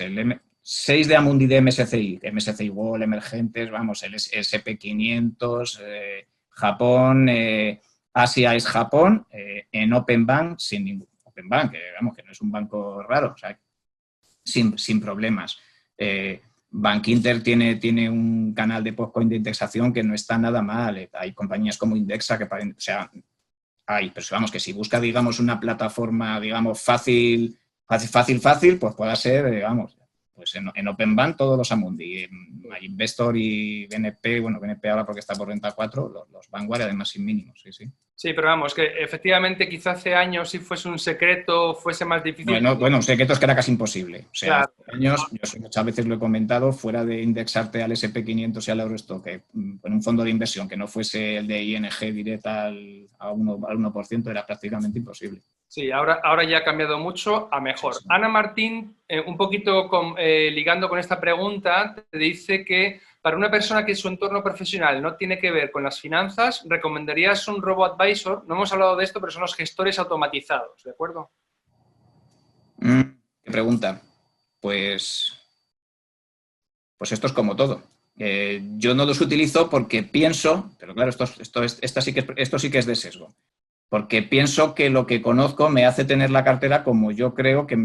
6 de Amundi de MSCI World, Emergentes, vamos, el SP500, Japón, Asia es Japón, en Open Bank sin ningún. Open Bank, que no es un banco raro, o sea, sin problemas. Bank Inter tiene un canal de postcoin de indexación que no está nada mal. Hay compañías como Indexa que, o sea, pero vamos, que si busca, digamos, una plataforma, digamos, fácil, pues pueda ser, digamos, pues en Open Bank todos los Amundi, Investor y BNP, bueno, BNP ahora porque está por Renta 4, los Vanguard además sin mínimos, sí. Sí, pero vamos, que efectivamente quizá hace años si fuese un secreto, fuese más difícil. Bueno, un secreto es que era casi imposible. O sea, claro. Hace años, yo muchas veces lo he comentado, fuera de indexarte al SP500 y al Eurostock, en un fondo de inversión que no fuese el de ING directa al 1%, era prácticamente imposible. Sí, ahora ya ha cambiado mucho a mejor. Sí. Ana Martín, un poquito ligando con esta pregunta, te dice que para una persona que su entorno profesional no tiene que ver con las finanzas, ¿recomendarías un robo-advisor? No hemos hablado de esto, pero son los gestores automatizados, ¿de acuerdo? ¿Qué pregunta? Pues esto es como todo. Yo no los utilizo porque pienso, pero claro, esto sí que es de sesgo, porque pienso que lo que conozco me hace tener la cartera como yo creo que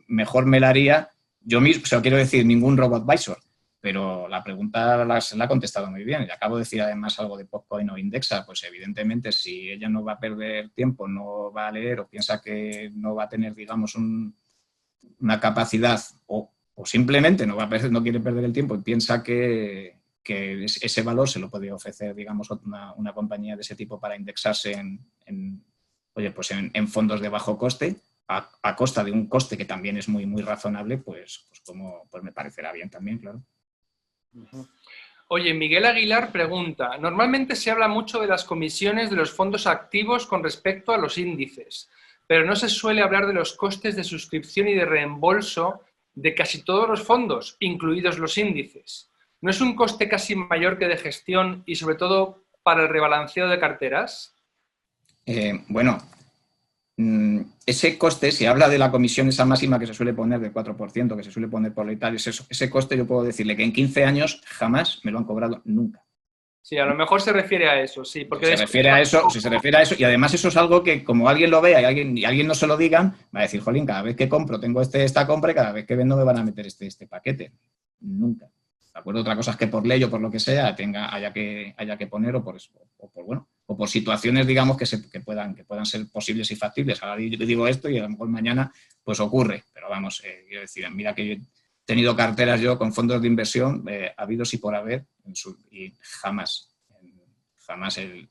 mejor me la haría yo mismo. O sea, quiero decir, ningún robo-advisor. Pero la pregunta la ha contestado muy bien. Y acabo de decir además algo de Popcoin o Indexa. Pues evidentemente si ella no va a perder tiempo, no va a leer o piensa que no va a tener, digamos, una capacidad o simplemente no quiere perder el tiempo y piensa que ese valor se lo puede ofrecer, digamos, una compañía de ese tipo para indexarse en fondos de bajo coste, a costa de un coste que también es muy, muy razonable, pues me parecerá bien también, claro. Oye, Miguel Aguilar pregunta, normalmente se habla mucho de las comisiones de los fondos activos con respecto a los índices, pero no se suele hablar de los costes de suscripción y de reembolso de casi todos los fondos, incluidos los índices. ¿No es un coste casi mayor que de gestión y sobre todo para el rebalanceo de carteras? Bueno, ese coste, si habla de la comisión esa máxima que se suele poner del 4%, que se suele poner por ley, ese coste yo puedo decirle que en 15 años jamás me lo han cobrado nunca. Sí, a lo mejor se refiere a eso, sí. Porque si se refiere a eso, y además eso es algo que como alguien lo vea y alguien no se lo digan, va a decir, jolín, cada vez que compro tengo esta compra y cada vez que vendo me van a meter este paquete. Nunca. ¿De acuerdo? Otra cosa es que por ley o por lo que sea haya que poner o por situaciones, digamos, que puedan ser posibles y factibles. Ahora yo digo esto y a lo mejor mañana pues ocurre. Pero vamos, quiero decir, mira que yo he tenido carteras yo con fondos de inversión habidos y por haber y jamás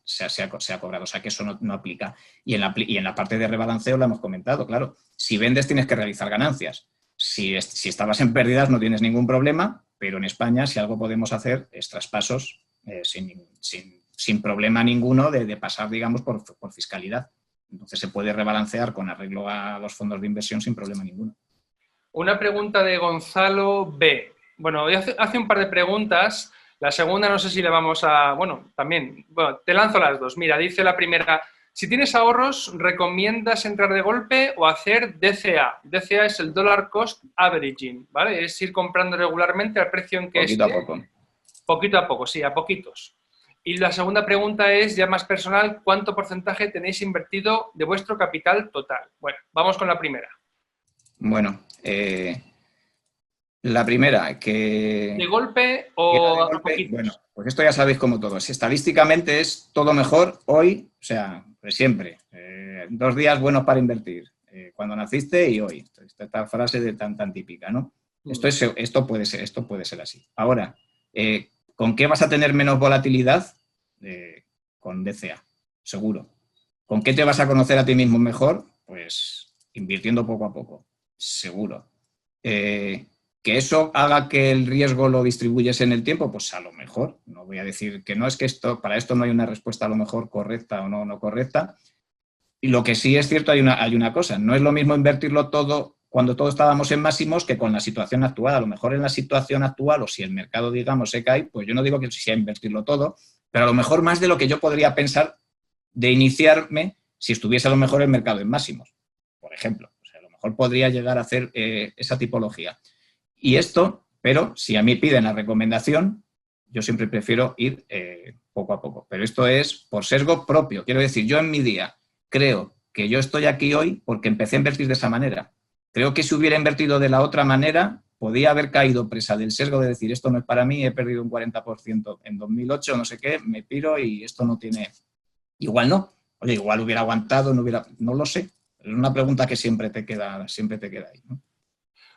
se ha cobrado. O sea que eso no aplica. Y en la parte de rebalanceo lo hemos comentado, claro. Si vendes tienes que realizar ganancias. Si estabas en pérdidas no tienes ningún problema, pero en España si algo podemos hacer es traspasos sin problema ninguno de pasar, digamos, por fiscalidad. Entonces se puede rebalancear con arreglo a los fondos de inversión sin problema ninguno. Una pregunta de Gonzalo B. Bueno, hace un par de preguntas. La segunda no sé si le vamos a... te lanzo las dos. Mira, dice la primera... Si tienes ahorros, ¿recomiendas entrar de golpe o hacer DCA? DCA es el Dollar Cost Averaging, ¿vale? Es ir comprando regularmente al precio en que Poquito a poco. Poquito a poco, sí, a poquitos. Y la segunda pregunta es, ya más personal, ¿cuánto porcentaje tenéis invertido de vuestro capital total? Bueno, vamos con la primera. Bueno, la primera, que... ¿De golpe o a poquitos? Bueno, pues esto ya sabéis como todo. Estadísticamente es todo mejor hoy, o sea, siempre. 2 días buenos para invertir. Cuando naciste y hoy. Esta frase de tan típica, ¿no? Esto puede ser así. Ahora, ¿con qué vas a tener menos volatilidad? Con DCA, seguro. ¿Con qué te vas a conocer a ti mismo mejor? Pues invirtiendo poco a poco, seguro. ¿Que eso haga que el riesgo lo distribuyes en el tiempo? Pues a lo mejor. No voy a decir que no, es que para esto no hay una respuesta a lo mejor correcta o no correcta, Y lo que sí es cierto, hay una cosa, no es lo mismo invertirlo todo cuando todos estábamos en máximos que con la situación actual. A lo mejor en la situación actual, o si el mercado, digamos, se cae, pues yo no digo que sea invertirlo todo, pero a lo mejor más de lo que yo podría pensar de iniciarme si estuviese a lo mejor el mercado en máximos, por ejemplo. O sea, a lo mejor podría llegar a hacer esa tipología. Y esto, pero si a mí piden la recomendación, yo siempre prefiero ir poco a poco. Pero esto es por sesgo propio. Quiero decir, yo en mi día creo que yo estoy aquí hoy porque empecé a invertir de esa manera. Creo que si hubiera invertido de la otra manera, podía haber caído presa del sesgo de decir, esto no es para mí, he perdido un 40% en 2008, no sé qué, me piro y esto no tiene... Igual no. Oye, igual hubiera aguantado, no lo sé. Es una pregunta que siempre te queda ahí, ¿no?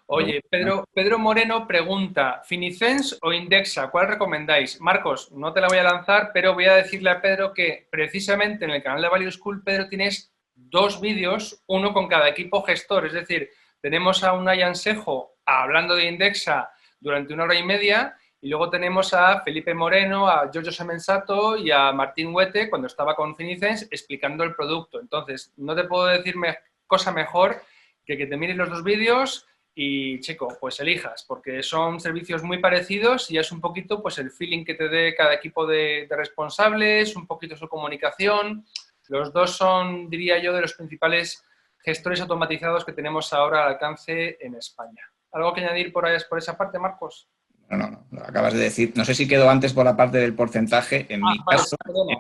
Pero Oye, bueno, Pedro Moreno pregunta, ¿Finicens o Indexa? ¿Cuál recomendáis? Marcos, no te la voy a lanzar, pero voy a decirle a Pedro que precisamente en el canal de Value School, Pedro, tienes 2 vídeos, uno con cada equipo gestor. Es decir, tenemos a Unai Ansejo hablando de Indexa durante 1 hora y media y luego tenemos a Felipe Moreno, a Giorgio Semensato y a Martín Huete cuando estaba con Finicens explicando el producto. Entonces, no te puedo decir cosa mejor que te mires los 2 vídeos y, chico, pues elijas, porque son servicios muy parecidos y es un poquito pues el feeling que te dé cada equipo de responsables, un poquito su comunicación. Los dos son, diría yo, de los principales gestores automatizados que tenemos ahora al alcance en España. ¿Algo que añadir por esa parte, Marcos? no, lo acabas de decir. No sé si quedó antes por la parte del porcentaje. En mi Vale, caso, perdona.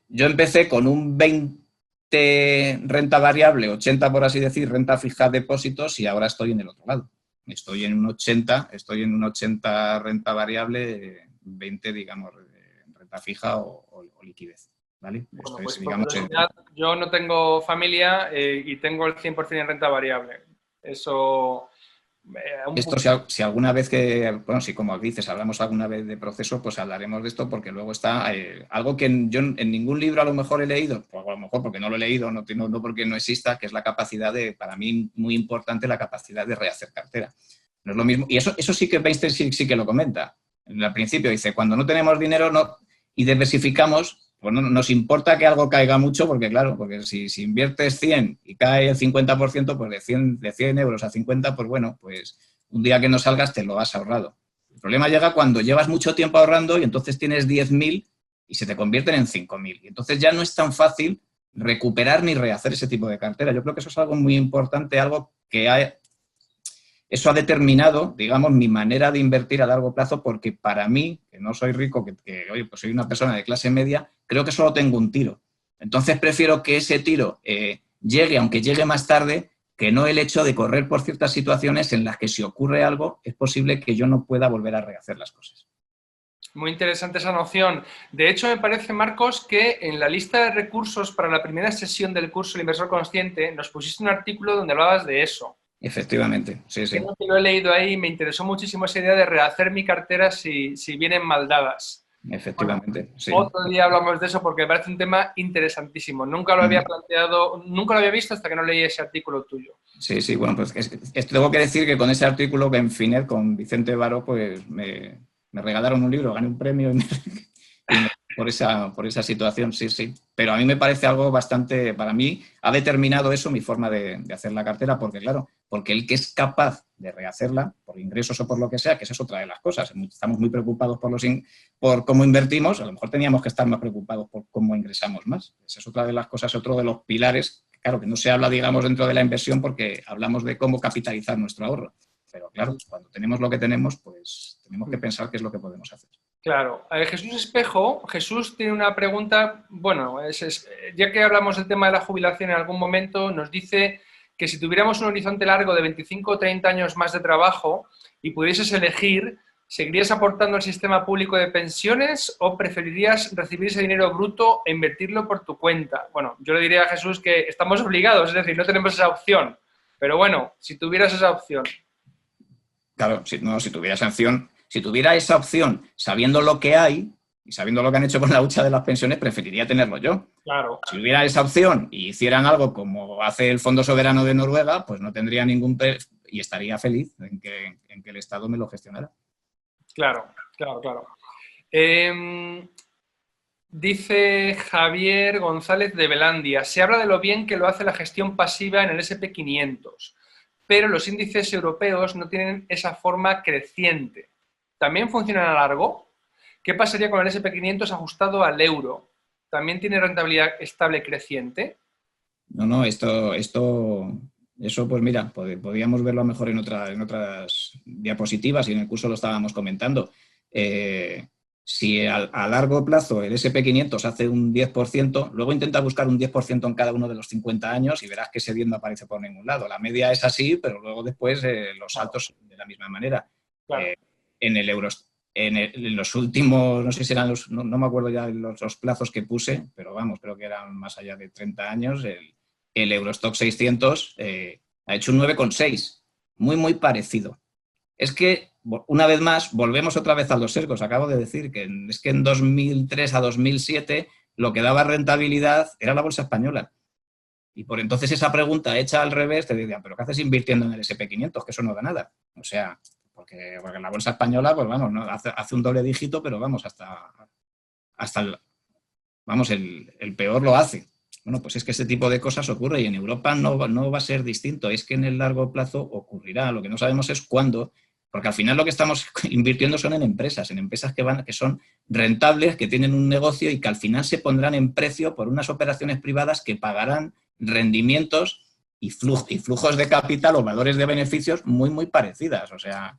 yo empecé con un 20 renta variable, 80 por así decir, renta fija depósitos y ahora estoy en el otro lado. Estoy en un 80 renta variable, 20, digamos, renta fija o liquidez. ¿Vale? Bueno, Esto pues es, por digamos, curiosidad, yo no tengo familia y tengo el 100% en renta variable. Eso, un esto, poco. si alguna vez bueno, si como dices, hablamos alguna vez de proceso, pues hablaremos de esto porque luego está algo que yo en ningún libro a lo mejor he leído, pues a lo mejor porque no lo he leído, no porque no exista, que es la capacidad para mí muy importante, la capacidad de rehacer cartera. No es lo mismo, y eso sí que Weinstein sí que lo comenta. Al principio dice, cuando no tenemos dinero y diversificamos, pues no nos importa que algo caiga mucho, porque claro, porque si inviertes 100 y cae el 50%, pues de 100 euros a 50, pues bueno, pues un día que no salgas te lo has ahorrado. El problema llega cuando llevas mucho tiempo ahorrando y entonces tienes 10.000 y se te convierten en 5.000. Y entonces ya no es tan fácil recuperar ni rehacer ese tipo de cartera. Yo creo que eso es algo muy importante, algo que eso ha determinado, digamos, mi manera de invertir a largo plazo, porque para mí, que no soy rico, oye, pues soy una persona de clase media, creo que solo tengo un tiro. Entonces prefiero que ese tiro llegue, aunque llegue más tarde, que no el hecho de correr por ciertas situaciones en las que si ocurre algo, es posible que yo no pueda volver a rehacer las cosas. Muy interesante esa noción. De hecho, me parece, Marcos, que en la lista de recursos para la primera sesión del curso El Inversor Consciente nos pusiste un artículo donde hablabas de eso. Efectivamente, sí, sí. Creo que lo he leído ahí y me interesó muchísimo esa idea de rehacer mi cartera si vienen mal dadas. Bueno, Efectivamente, sí. otro día hablamos de eso porque me parece un tema interesantísimo. Nunca lo había planteado, nunca lo había visto hasta que no leí ese artículo tuyo. Sí, sí, bueno, pues tengo que decir que con ese artículo que en Finet, con Vicente Baró, pues me regalaron un libro, gané un premio por esa situación, sí, sí. Pero a mí me parece algo bastante, para mí, ha determinado eso mi forma de hacer la cartera, porque claro, porque el que es capaz de rehacerla, por ingresos o por lo que sea, que esa es otra de las cosas, estamos muy preocupados por cómo invertimos, a lo mejor teníamos que estar más preocupados por cómo ingresamos más. Esa es otra de las cosas, otro de los pilares. Claro, que no se habla, digamos, dentro de la inversión porque hablamos de cómo capitalizar nuestro ahorro. Pero claro, cuando tenemos lo que tenemos, pues tenemos que pensar qué es lo que podemos hacer. Claro. Jesús Espejo, Jesús tiene una pregunta, bueno, ya que hablamos del tema de la jubilación en algún momento, nos dice que si tuviéramos un horizonte largo de 25 o 30 años más de trabajo y pudieses elegir, ¿seguirías aportando al sistema público de pensiones o preferirías recibir ese dinero bruto e invertirlo por tu cuenta? Bueno, yo le diría a Jesús que estamos obligados, es decir, no tenemos esa opción. Pero bueno, si tuvieras esa opción. Claro, si tuviera esa opción sabiendo lo que hay y sabiendo lo que han hecho con la hucha de las pensiones, preferiría tenerlo yo. Claro. Si hubiera esa opción y hicieran algo como hace el Fondo Soberano de Noruega, pues no tendría y estaría feliz en que el Estado me lo gestionara. Claro, claro, claro. Dice Javier González de Belandia, se habla de lo bien que lo hace la gestión pasiva en el SP500, pero los índices europeos no tienen esa forma creciente. ¿También funcionan a largo? ¿Qué pasaría con el SP500 ajustado al euro? ¿También tiene rentabilidad estable creciente? No, eso pues mira, podríamos verlo mejor en otras diapositivas y en el curso lo estábamos comentando. Si a largo plazo el SP500 hace un 10%, luego intenta buscar un 10% en cada uno de los 50 años y verás que ese 10 no aparece por ningún lado. La media es así, pero luego después los saltos de la misma manera. Claro. En el euro, en los últimos, no sé si eran no me acuerdo ya los plazos que puse, pero vamos, creo que eran más allá de 30 años, el Eurostock 600 ha hecho un 9,6, muy parecido. Es que, una vez más, volvemos otra vez a los sesgos. Acabo de decir que es que en 2003 a 2007 lo que daba rentabilidad era la bolsa española. Y por entonces esa pregunta hecha al revés te dirían, ¿pero qué haces invirtiendo en el SP500? Que eso no da nada. O sea, porque la bolsa española, pues vamos, ¿no? hace un doble dígito, pero vamos, el peor lo hace. Bueno, pues es que ese tipo de cosas ocurre y en Europa no va a ser distinto. Es que en el largo plazo ocurrirá. Lo que no sabemos es cuándo, porque al final lo que estamos invirtiendo son en empresas que son rentables, que tienen un negocio y que al final se pondrán en precio por unas operaciones privadas que pagarán rendimientos y flujos de capital o valores de beneficios muy parecidas. O sea,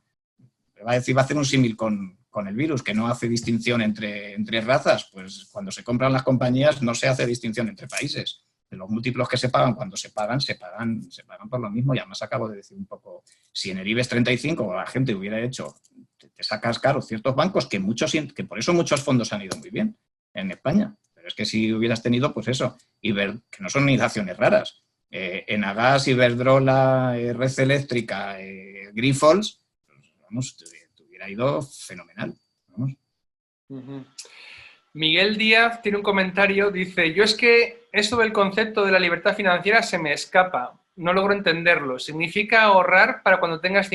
va a hacer un símil con el virus, que no hace distinción entre razas, pues cuando se compran las compañías no se hace distinción entre países. De los múltiplos que se pagan, cuando se pagan por lo mismo. Y además acabo de decir un poco, si en el IBEX 35 la gente hubiera hecho, te sacas caro ciertos bancos, que por eso muchos fondos han ido muy bien en España. Pero es que si hubieras tenido, pues eso, que no son ni acciones raras, Enagas, Iberdrola, Red Eléctrica, Grifols, vamos, te hubiera ido fenomenal. Vamos. Miguel Díaz tiene un comentario, dice, yo es que eso del concepto de la libertad financiera se me escapa, no logro entenderlo. ¿Significa ahorrar para cuando tengas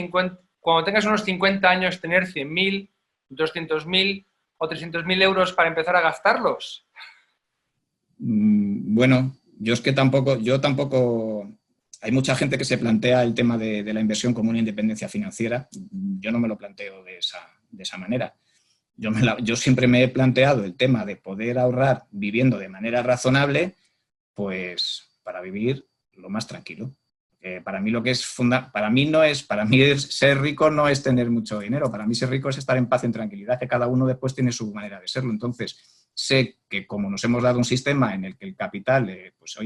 unos 50 años tener 100.000, 200.000 o 300.000 euros para empezar a gastarlos? Bueno, yo tampoco... Hay mucha gente que se plantea el tema de la inversión como una independencia financiera. Yo no me lo planteo de esa manera. Yo siempre me he planteado el tema de poder ahorrar viviendo de manera razonable, pues para vivir lo más tranquilo. Para mí ser rico no es tener mucho dinero. Para mí ser rico es estar en paz y en tranquilidad, que cada uno después tiene su manera de serlo. Entonces, sé que como nos hemos dado un sistema en el que el capital, pues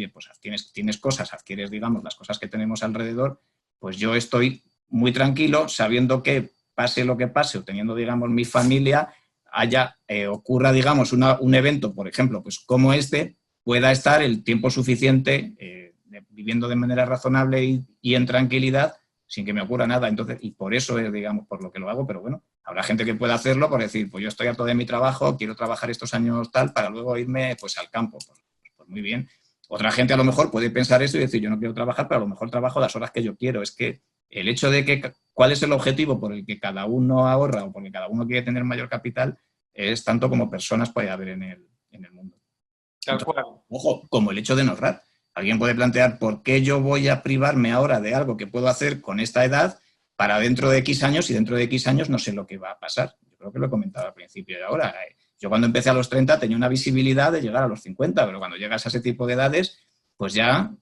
tienes cosas, adquieres, digamos, las cosas que tenemos alrededor, pues yo estoy muy tranquilo sabiendo que pase lo que pase o teniendo, digamos, mi familia, ocurra, digamos, un evento, por ejemplo, pues como pueda estar el tiempo suficiente viviendo de manera razonable y en tranquilidad sin que me ocurra nada. Entonces, y por eso es, digamos, por lo que lo hago, pero bueno, habrá gente que pueda hacerlo por decir, pues yo estoy harto de mi trabajo, quiero trabajar estos años tal, para luego irme pues al campo. Pues muy bien. Otra gente a lo mejor puede pensar eso y decir, yo no quiero trabajar, pero a lo mejor trabajo las horas que yo quiero. Es que el hecho de que cuál es el objetivo por el que cada uno ahorra o por el que cada uno quiere tener mayor capital es tanto como personas puede haber en el mundo. Entonces, ojo, como el hecho de no ahorrar. Alguien puede plantear por qué yo voy a privarme ahora de algo que puedo hacer con esta edad para dentro de X años y dentro de X años no sé lo que va a pasar. Yo creo que lo he comentado al principio y ahora. Yo cuando empecé a los 30 tenía una visibilidad de llegar a los 50, pero cuando llegas a ese tipo de edades, pues ya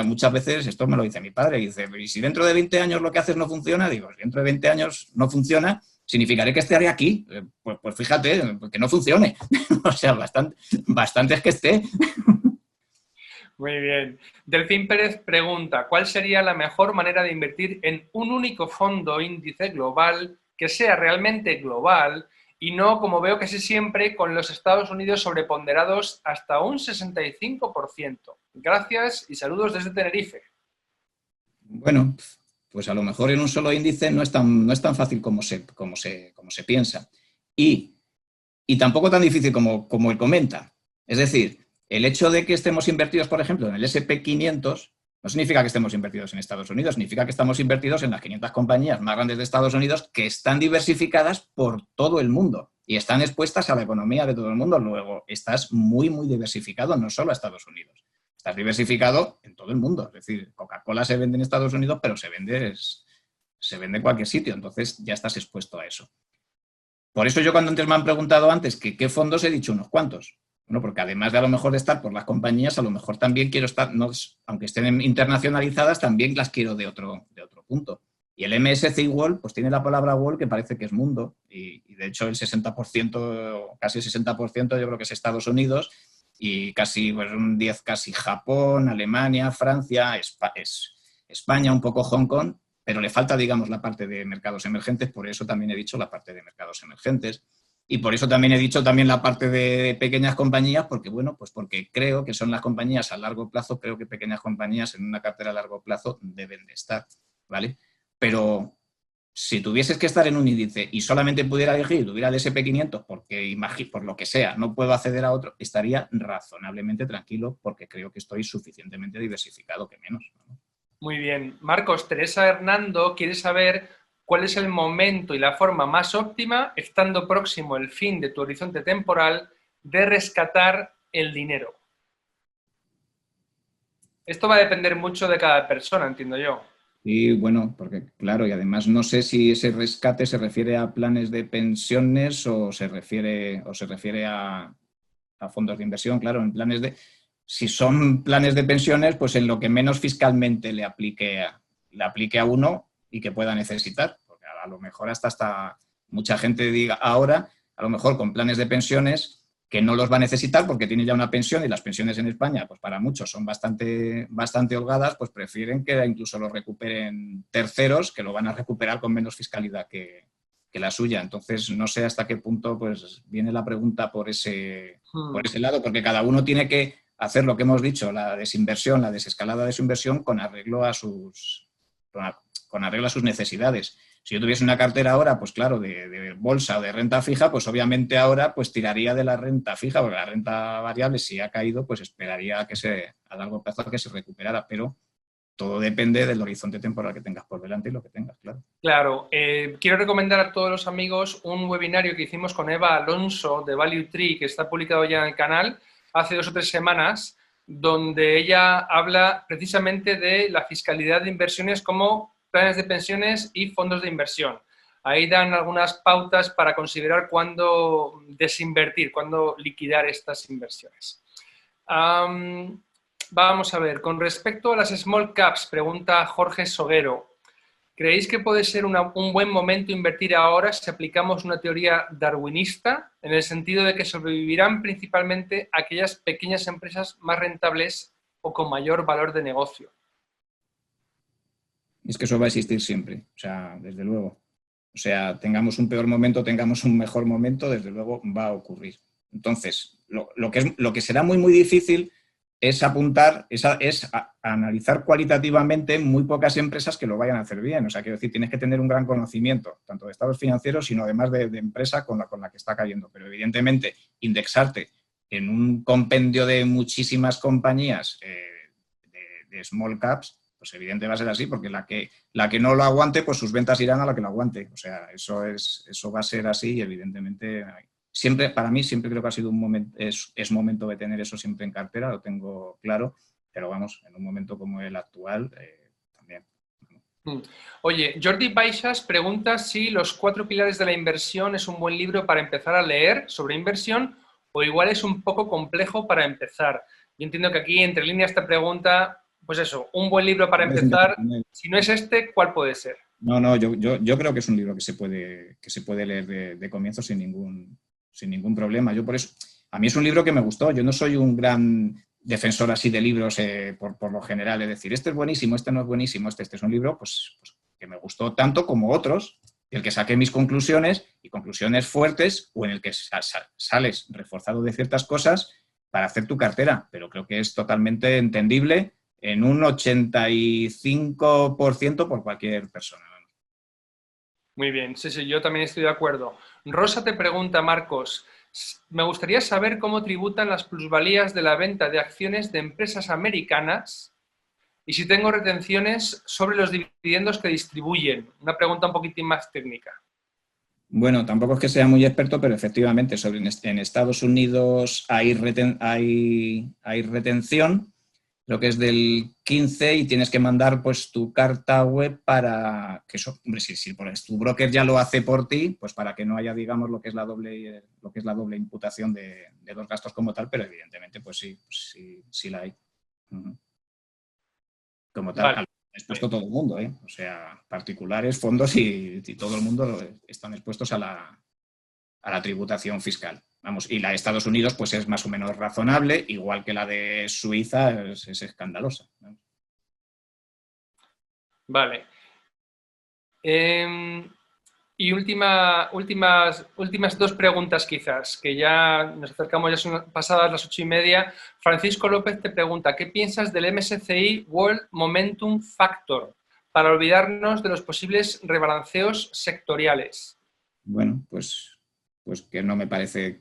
muchas veces, esto me lo dice mi padre, dice, ¿y si dentro de 20 años lo que haces no funciona? Digo, si dentro de 20 años no funciona, significaré que estaré aquí. Pues fíjate, que no funcione. O sea, bastante es que esté. Muy bien. Delfín Pérez pregunta, ¿cuál sería la mejor manera de invertir en un único fondo índice global que sea realmente global y no, como veo casi siempre, con los Estados Unidos sobreponderados hasta un 65%? Gracias y saludos desde Tenerife. Bueno, pues a lo mejor en un solo índice no es tan fácil como se piensa. Y tampoco tan difícil como él comenta. Es decir, el hecho de que estemos invertidos, por ejemplo, en el SP500 no significa que estemos invertidos en Estados Unidos, significa que estamos invertidos en las 500 compañías más grandes de Estados Unidos que están diversificadas por todo el mundo. y están expuestas a la economía de todo el mundo. Luego, estás muy, muy diversificado, no solo a Estados Unidos. Estás diversificado en todo el mundo. Es decir, Coca-Cola se vende en Estados Unidos, pero se vende en cualquier sitio. Entonces, ya estás expuesto a eso. Por eso yo cuando antes me han preguntado antes que qué fondos, he dicho unos cuantos. Bueno, porque además de a lo mejor de estar por las compañías, a lo mejor también quiero estar, no, aunque estén internacionalizadas, también las quiero de otro punto. Y el MSCI World, pues tiene la palabra World que parece que es mundo. Y de hecho el 60%, casi el 60% yo creo que es Estados Unidos y casi pues, un 10% casi Japón, Alemania, Francia, España, un poco Hong Kong, pero le falta, digamos, la parte de mercados emergentes, por eso también he dicho la parte de mercados emergentes. Y por eso también he dicho también la parte de pequeñas compañías, porque bueno, pues porque creo que son las compañías a largo plazo, creo que pequeñas compañías en una cartera a largo plazo deben de estar, ¿vale? Pero si tuvieses que estar en un índice y solamente pudiera elegir, tuviera el SP500, porque por lo que sea, no puedo acceder a otro, estaría razonablemente tranquilo porque creo que estoy suficientemente diversificado que menos, ¿no? Muy bien. Marcos, Teresa Hernando quiere saber cuál es el momento y la forma más óptima, estando próximo el fin de tu horizonte temporal, de rescatar el dinero. Esto va a depender mucho de cada persona, entiendo yo. Y bueno, porque claro, y además no sé si ese rescate se refiere a planes de pensiones o se refiere a fondos de inversión, claro, en planes de... Si son planes de pensiones, pues en lo que menos fiscalmente le aplique a uno y que pueda necesitar. Porque a lo mejor hasta mucha gente diga ahora, a lo mejor con planes de pensiones que no los va a necesitar porque tiene ya una pensión y las pensiones en España, pues para muchos son bastante holgadas, pues prefieren que incluso lo recuperen terceros, que lo van a recuperar con menos fiscalidad que la suya. Entonces, no sé hasta qué punto pues viene la pregunta por ese lado, porque cada uno tiene que hacer lo que hemos dicho, la desinversión, la desescalada de su inversión con arreglo a sus necesidades. Si yo tuviese una cartera ahora, pues claro, de bolsa o de renta fija, pues obviamente ahora pues tiraría de la renta fija, porque la renta variable si ha caído, pues esperaría a largo plazo que se recuperara, pero todo depende del horizonte temporal que tengas por delante y lo que tengas, claro. Claro, quiero recomendar a todos los amigos un webinario que hicimos con Eva Alonso de Value Tree, que está publicado ya en el canal hace 2 o 3 semanas, donde ella habla precisamente de la fiscalidad de inversiones como planes de pensiones y fondos de inversión. Ahí dan algunas pautas para considerar cuándo desinvertir, cuándo liquidar estas inversiones. Vamos a ver, con respecto a las small caps, pregunta Jorge Soguero. ¿Creéis que puede ser un buen momento invertir ahora si aplicamos una teoría darwinista, en el sentido de que sobrevivirán principalmente aquellas pequeñas empresas más rentables o con mayor valor de negocio? Es que eso va a existir siempre, o sea, desde luego. O sea, tengamos un peor momento, tengamos un mejor momento, desde luego va a ocurrir. Entonces, lo que será muy, muy difícil es apuntar, es analizar cualitativamente muy pocas empresas que lo vayan a hacer bien. O sea, quiero decir, tienes que tener un gran conocimiento, tanto de estados financieros, sino además de empresa con la que está cayendo. Pero evidentemente, indexarte en un compendio de muchísimas compañías de small caps, pues evidente va a ser así, porque la que no lo aguante, pues sus ventas irán a la que lo aguante. O sea, eso va a ser así y evidentemente siempre, para mí, siempre creo que ha sido un momento, es momento de tener eso siempre en cartera, lo tengo claro, pero vamos, en un momento como el actual, también. Oye, Jordi Baixas pregunta si Los 4 pilares de la inversión es un buen libro para empezar a leer sobre inversión o igual es un poco complejo para empezar. Yo entiendo que aquí, entre líneas, esta pregunta, pues eso, un buen libro para empezar. Si no es este, ¿cuál puede ser? No, yo creo que es un libro que se puede leer de comienzo sin ningún problema. Yo por eso, a mí es un libro que me gustó. Yo no soy un gran defensor así de libros por lo general, es decir, este es buenísimo, este no es buenísimo, este es un libro pues que me gustó tanto como otros, del que saqué mis conclusiones y conclusiones fuertes o en el que sales reforzado de ciertas cosas para hacer tu cartera, pero creo que es totalmente entendible en un 85% por cualquier persona. Muy bien, sí, yo también estoy de acuerdo. Rosa te pregunta, Marcos, me gustaría saber cómo tributan las plusvalías de la venta de acciones de empresas americanas y si tengo retenciones sobre los dividendos que distribuyen. Una pregunta un poquitín más técnica. Bueno, tampoco es que sea muy experto, pero efectivamente en Estados Unidos hay retención, creo que es del 15 y tienes que mandar pues tu carta web para que eso, hombre, si tu broker ya lo hace por ti, pues para que no haya, digamos, lo que es la doble imputación de los gastos como tal, pero evidentemente pues sí la hay. Uh-huh. Como tal, Vale. expuesto todo el mundo, ¿eh? O sea, particulares, fondos y todo el mundo están expuestos a la tributación fiscal. Vamos, y la de Estados Unidos pues es más o menos razonable, igual que la de Suiza es escandalosa, ¿no? Vale. Y últimas dos preguntas quizás, que ya nos acercamos, ya son pasadas las 8:30. Francisco López te pregunta, ¿qué piensas del MSCI World Momentum Factor para olvidarnos de los posibles rebalanceos sectoriales? Bueno, pues que no me parece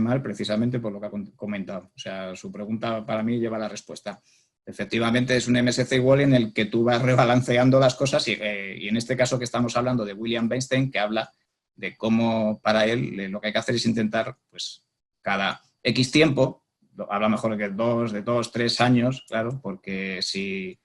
mal precisamente por lo que ha comentado. O sea, su pregunta para mí lleva la respuesta. Efectivamente es un MSCI World en el que tú vas rebalanceando las cosas y en este caso que estamos hablando de William Weinstein, que habla de cómo para él lo que hay que hacer es intentar, pues, cada X tiempo, habla mejor que de 2, 3 años, claro, porque si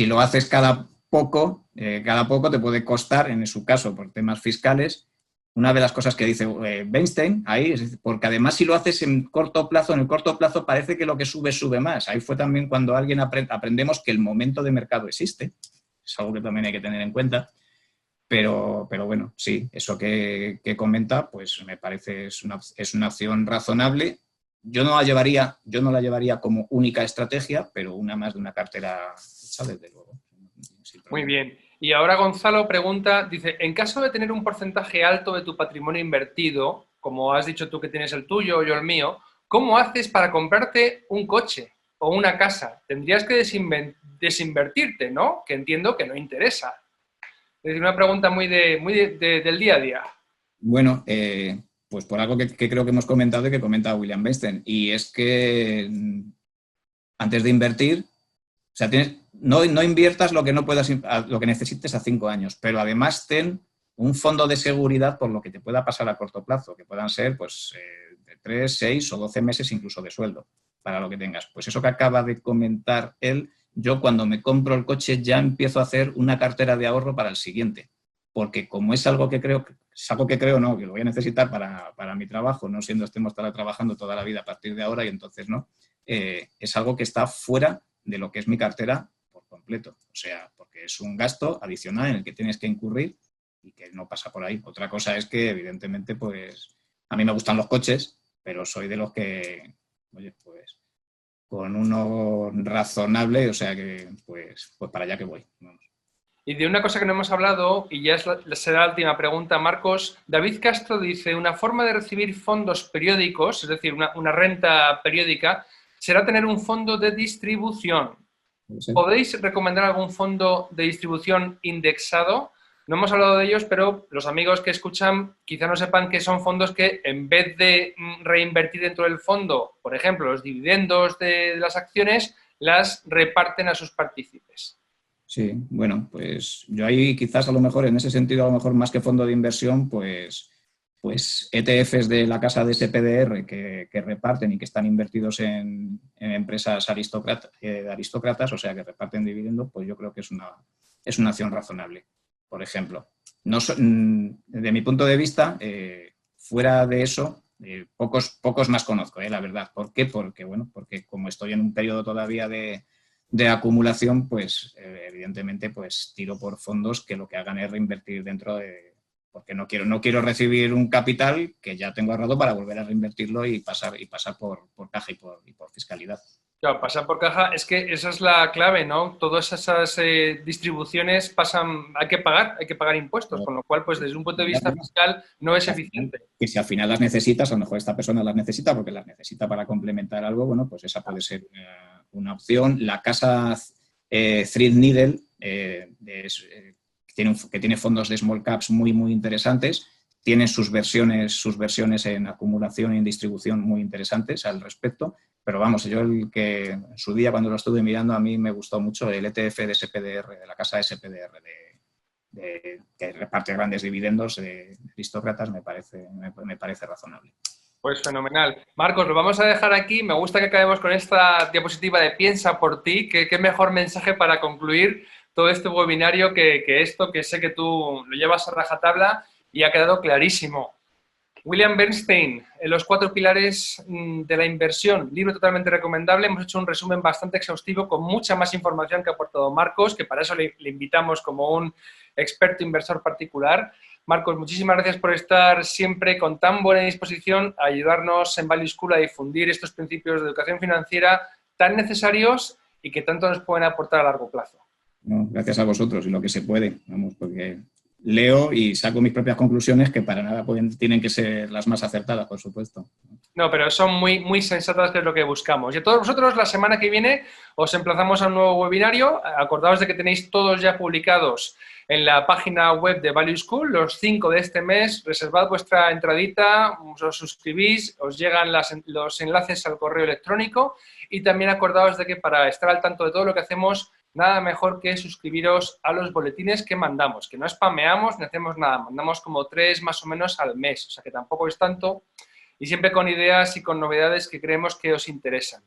lo haces cada poco te puede costar, en su caso, por temas fiscales. Una de las cosas que dice Weinstein ahí, porque además si lo haces en el corto plazo parece que lo que sube más. Ahí fue también cuando alguien aprendemos que el momento de mercado existe. Es algo que también hay que tener en cuenta. Pero bueno, sí, eso que comenta, pues me parece es una opción razonable. Yo no la llevaría como única estrategia, pero una más de una cartera hecha, desde luego. Sin Muy problema. bien. Y ahora Gonzalo pregunta, dice, en caso de tener un porcentaje alto de tu patrimonio invertido, como has dicho tú que tienes el tuyo o yo el mío, ¿cómo haces para comprarte un coche o una casa? Tendrías que desinvertirte, ¿no? Que entiendo que no interesa. Es decir, una pregunta del día a día. Bueno, pues por algo que creo que hemos comentado y que comenta William Weinstein, y es que antes de invertir, o sea, no inviertas lo que no puedas, lo que necesites a 5 años, pero además ten un fondo de seguridad por lo que te pueda pasar a corto plazo, que puedan ser pues de 3, 6 o 12 meses incluso de sueldo para lo que tengas. Pues eso que acaba de comentar él, yo cuando me compro el coche ya empiezo a hacer una cartera de ahorro para el siguiente, porque como es algo que creo, no, que lo voy a necesitar para mi trabajo, no siendo estemos trabajando toda la vida a partir de ahora y entonces no, es algo que está fuera de lo que es mi cartera por completo. O sea, porque es un gasto adicional en el que tienes que incurrir y que no pasa por ahí. Otra cosa es que, evidentemente, pues a mí me gustan los coches, pero soy de los que, oye, pues con uno razonable, o sea que, pues para allá que voy. Vamos. Y de una cosa que no hemos hablado, y ya será la última pregunta, Marcos, David Castro dice, una forma de recibir fondos periódicos, es decir, una renta periódica, será tener un fondo de distribución. ¿Puede ser? ¿Podéis recomendar algún fondo de distribución indexado? No hemos hablado de ellos, pero los amigos que escuchan quizá no sepan que son fondos que en vez de reinvertir dentro del fondo, por ejemplo, los dividendos de las acciones, las reparten a sus partícipes. Sí, bueno, pues yo ahí quizás a lo mejor, en ese sentido, a lo mejor más que fondo de inversión, pues ETFs de la casa de SPDR que reparten y que están invertidos en empresas aristócratas, o sea, que reparten dividendos, pues yo creo que es una acción razonable. Por ejemplo, de mi punto de vista, fuera de eso, pocos más conozco, la verdad. ¿Por qué? Porque como estoy en un periodo todavía de acumulación, pues evidentemente pues tiro por fondos que lo que hagan es reinvertir dentro porque no quiero recibir un capital que ya tengo ahorrado para volver a reinvertirlo y pasar por caja y por fiscalidad. Claro, pasar por caja, es que esa es la clave, ¿no? Todas esas distribuciones hay que pagar impuestos, con lo cual, pues desde un punto de vista fiscal, no es eficiente. Que si al final las necesitas, a lo mejor esta persona las necesita porque las necesita para complementar algo, bueno, pues esa puede ser una opción. La casa Threadneedle, que tiene fondos de small caps muy, muy interesantes, tiene sus versiones en acumulación y en distribución muy interesantes al respecto, pero vamos, yo el que en su día cuando lo estuve mirando a mí me gustó mucho el ETF de SPDR, de la casa SPDR que reparte grandes dividendos de aristócratas me parece razonable. Pues fenomenal. Marcos, lo vamos a dejar aquí. Me gusta que acabemos con esta diapositiva de Piensa por ti. Qué mejor mensaje para concluir todo este webinario que esto, que sé que tú lo llevas a rajatabla y ha quedado clarísimo. William Bernstein, en los 4 pilares de la inversión, libro totalmente recomendable. Hemos hecho un resumen bastante exhaustivo con mucha más información que ha aportado Marcos, que para eso le invitamos como un experto inversor particular. Marcos, muchísimas gracias por estar siempre con tan buena disposición a ayudarnos en Value School a difundir estos principios de educación financiera tan necesarios y que tanto nos pueden aportar a largo plazo. No, gracias a vosotros y lo que se puede, vamos, porque leo y saco mis propias conclusiones que para nada tienen que ser las más acertadas, por supuesto. No, pero son muy sensatas, que es lo que buscamos. Y a todos vosotros, la semana que viene os emplazamos a un nuevo webinario. Acordaos de que tenéis todos ya publicados en la página web de Value School, los 5 de este mes. Reservad vuestra entradita, os suscribís, os llegan los enlaces al correo electrónico y también acordaos de que para estar al tanto de todo lo que hacemos, nada mejor que suscribiros a los boletines que mandamos, que no spameamos ni hacemos nada, mandamos como 3 más o menos al mes, o sea que tampoco es tanto, y siempre con ideas y con novedades que creemos que os interesan.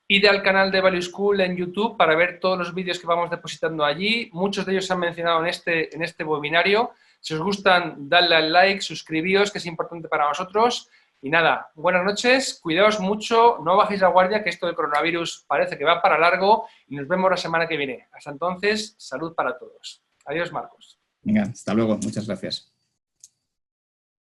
Id al canal de Value School en YouTube para ver todos los vídeos que vamos depositando allí, muchos de ellos se han mencionado en este webinario. Si os gustan, dadle al like, suscribíos, que es importante para nosotros. Y nada, buenas noches, cuidaos mucho, no bajéis la guardia, que esto del coronavirus parece que va para largo y nos vemos la semana que viene. Hasta entonces, salud para todos. Adiós, Marcos. Venga, hasta luego, muchas gracias.